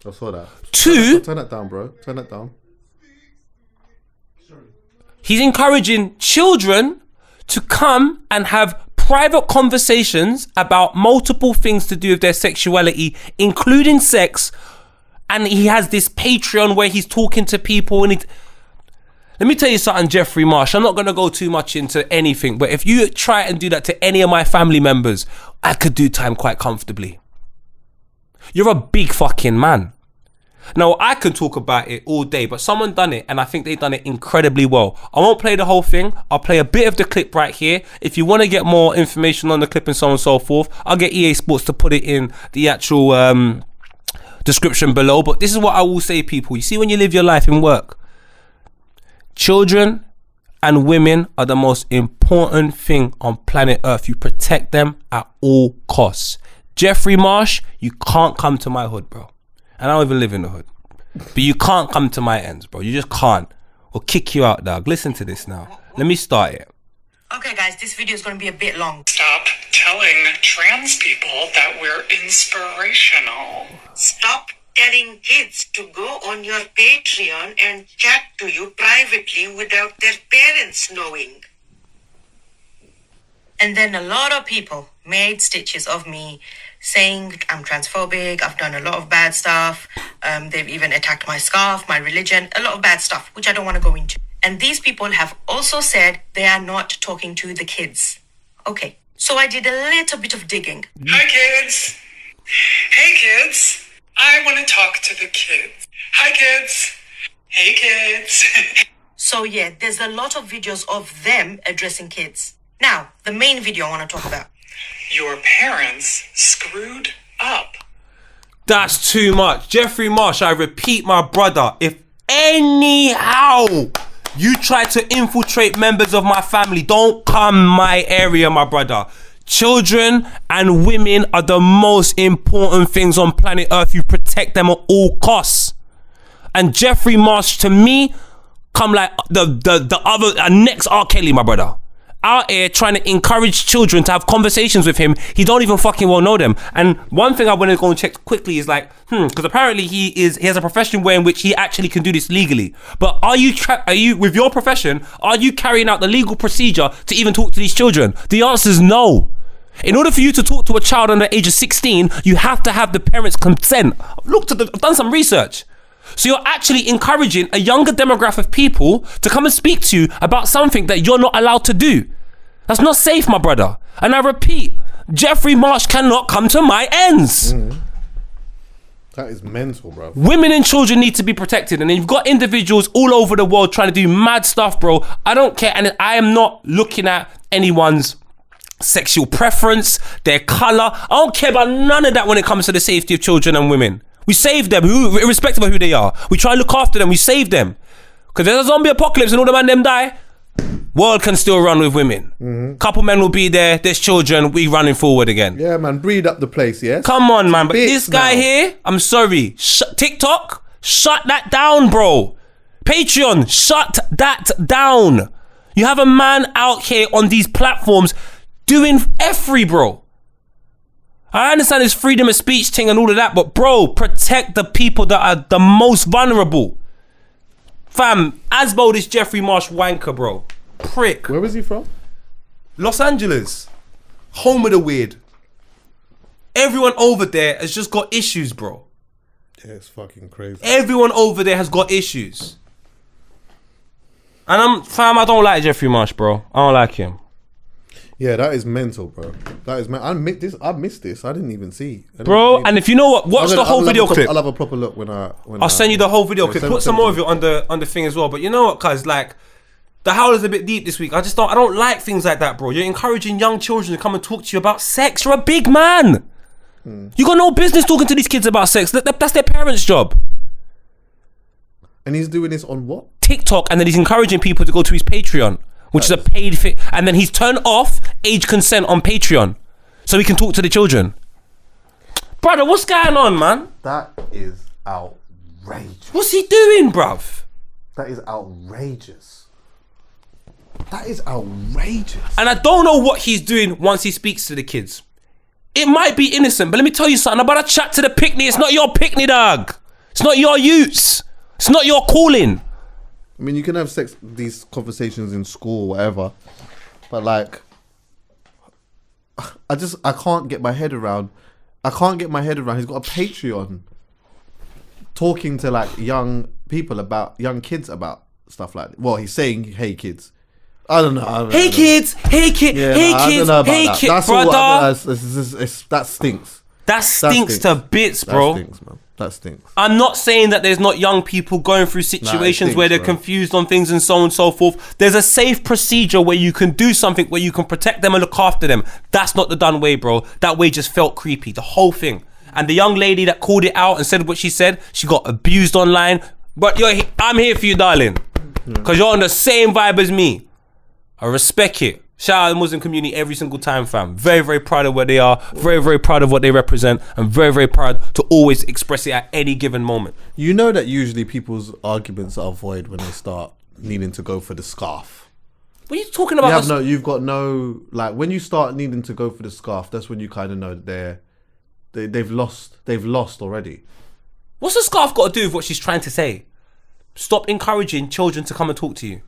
I saw that. Turn that down, bro. Turn that down. He's encouraging children to come and have private conversations about multiple things to do with their sexuality, including sex. And he has this Patreon where he's talking to people and let me tell you something, Jeffrey Marsh. I'm not going to go too much into anything, but if you try and do that to any of my family members, I could do time quite comfortably. You're a big fucking man. Now, I can talk about it all day, but someone done it, and I think they've done it incredibly well. I won't play the whole thing. I'll play a bit of the clip right here. If you want to get more information on the clip and so on and so forth, I'll get EA Sports to put it in the actual description below. But this is what I will say, people. You see, when you live your life in work, children and women are the most important thing on planet Earth. You protect them at all costs. Jeffrey Marsh, you can't come to my hood, bro. And I don't even live in the hood. But you can't come to my ends, bro. You just can't. We'll kick you out, dog. Listen to this now. Let me start it. Okay, guys, this video is going to be a bit long. Stop telling trans people that we're inspirational. Stop telling kids to go on your Patreon and chat to you privately without their parents knowing. And then a lot of people made stitches of me saying I'm transphobic, I've done a lot of bad stuff, they've even attacked my scarf, my religion, a lot of bad stuff, which I don't want to go into. And these people have also said they are not talking to the kids. Okay, so I did a little bit of digging. Hi, kids. Hey, kids. I want to talk to the kids. Hi, kids. Hey, kids. So yeah, there's a lot of videos of them addressing kids. Now, the main video I want to talk about. Your parents screwed up. That's too much. Jeffrey Marsh, I repeat, my brother, if anyhow you try to infiltrate members of my family, don't come my area, my brother. Children and women are the most important things on planet Earth. You protect them at all costs. And Jeffrey Marsh, to me, come like the other next R. Kelly, my brother. Out here trying to encourage children to have conversations with him. He don't even fucking well know them. And one thing I want to go and check quickly is like, because apparently he has a profession where in which he actually can do this legally. But are you with your profession, are you carrying out the legal procedure to even talk to these children? The answer is no. In order for you to talk to a child under the age of 16, you have to have the parents' consent. I've done some research. So you're actually encouraging a younger demographic of people to come and speak to you about something that you're not allowed to do. That's not safe, my brother. And I repeat, Jeffrey Marsh cannot come to my ends. That is mental, bro. Women and children need to be protected. And then you've got individuals all over the world trying to do mad stuff, bro. I don't care. And I am not looking at anyone's sexual preference, their colour. I don't care about none of that when it comes to the safety of children and women. We save them, irrespective of who they are. We try and look after them. We save them. Because there's a zombie apocalypse and all the man them die, world can still run with women. Couple men will be there. There's children. We running forward again. Yeah, man. Breed up the place, yes? Come on, man. But Bits this guy now. here, I'm sorry. TikTok, shut that down, bro. Patreon, shut that down. You have a man out here on these platforms doing effery, bro. I understand this freedom of speech thing and all of that, but bro, protect the people that are the most vulnerable. Fam, Hcpod is Jeffrey Marsh wanker, bro. Prick. Where is he from? Los Angeles. Home of the weird. Everyone over there has just got issues, bro. Yeah, it's fucking crazy. Everyone over there has got issues. And I don't like Jeffrey Marsh, bro. I don't like him. Yeah, that is mental, bro. That is mental. I missed this. I didn't even see. Bro, and if you know what, watch the whole video clip. I'll have a proper look when I'll send you the whole video clip. send- Put some send more to of it on the thing as well. But you know what, cuz, like, the howl is a bit deep this week. I don't like things like that, bro. You're encouraging young children to come and talk to you about sex. You're a big man. You got no business talking to these kids about sex. That's their parents' job. And he's doing this on what? TikTok, and then he's encouraging people to go to his Patreon, which is a paid thing. And then he's turned off age consent on Patreon so he can talk to the children. Brother, what's going on, man? That is outrageous. What's he doing, bruv? That is outrageous. That is outrageous. And I don't know what he's doing once he speaks to the kids. It might be innocent, but let me tell you something. About to chat to the picnic. It's not your picnic, dog. It's not your use. It's not your calling. I mean, you can have these conversations in school or whatever, but like, I can't get my head around. He's got a Patreon talking to like young kids about stuff like that. Well, he's saying, "Hey kids." I don't know. Hey kids, hey kid, Yeah, hey I don't kids, know about hey that. kid, That's all brother. that stinks. That stinks to bits, bro. That stinks, man. That stinks. I'm not saying that there's not young people going through situations stinks, where they're bro. confused on things and so on and so forth. There's a safe procedure where you can do something where you can protect them and look after them. That's not the done way, bro. That way just felt creepy, the whole thing. And the young lady that called it out and said what she said, she got abused online. But I'm here for you, darling. Because you're on the same vibe as me. I respect it. Shout out to the Muslim community every single time, fam. Very, very proud of where they are. Very, very proud of what they represent. And very, very proud to always express it at any given moment. You know that usually people's arguments are void when they start needing to go for the scarf. What are you talking about? You've got no, like, when you start needing to go for the scarf, that's when you kind of know that they've lost already. What's the scarf got to do with what she's trying to say? Stop encouraging children to come and talk to you.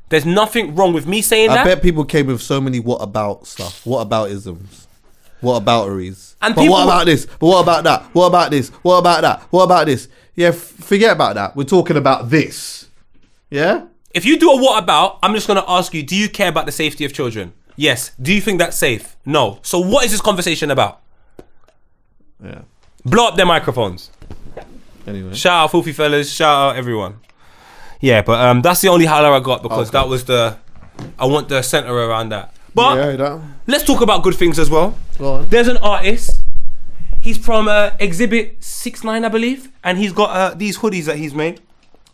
There's nothing wrong with me saying that. I bet people came with so many what about stuff. What about isms? What abouteries? And but people- what about this? But what about that? What about this? What about that? What about this? Yeah, forget about that. We're talking about this. Yeah? If you do a what about, I'm just going to ask you, do you care about the safety of children? Yes. Do you think that's safe? No. So what is this conversation about? Yeah. Blow up their microphones. Anyway. Shout out Filthy Fellas. Shout out everyone. Yeah, but that's the only highlight I got because that was I want the center around that. But let's talk about good things as well. Go on. There's an artist. He's from Exhibit 69, I believe. And he's got these hoodies that he's made.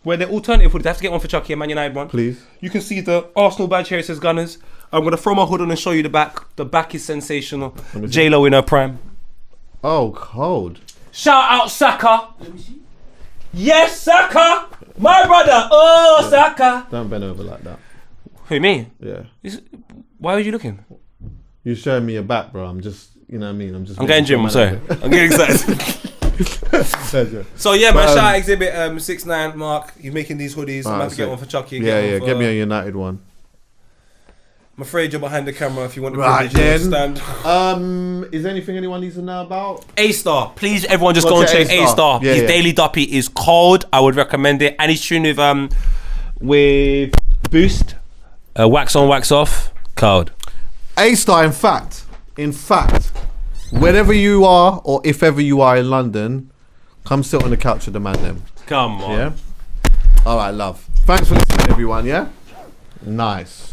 Where they're alternative hoodies. I have to get one for Chuckie, a Man United one. Please. You can see the Arsenal badge here. It says Gunners. I'm going to throw my hood on and show you the back. The back is sensational. J-Lo in her prime. Oh, cold. Shout out Saka. Yes, Saka. My brother. Oh, Saka. Don't bend over like that. Who, me? Yeah. Why are you looking? You're showing me your back, bro. I'm just, you know what I mean? I'm getting Jim, I'm sorry. I'm getting excited. So yeah, man, shout out Exhibit 69, Mark. You're making these hoodies. I'm about to get one for Chuckie. Yeah, get me a United one. I'm afraid you're behind the camera if you want to Right then. stand. Is there anything anyone needs to know about? A-Star. Please, everyone, just Go go and check check A-Star. A-Star. Yeah, His yeah. Daily Duppy is cold. I would recommend it. And he's tuned with Boost. Wax on, wax off. Cold. A-Star, in fact, wherever you are or if ever you are in London, come sit on the couch with the man them. Come on. Yeah? All right, love. Thanks for listening, everyone, yeah? Nice.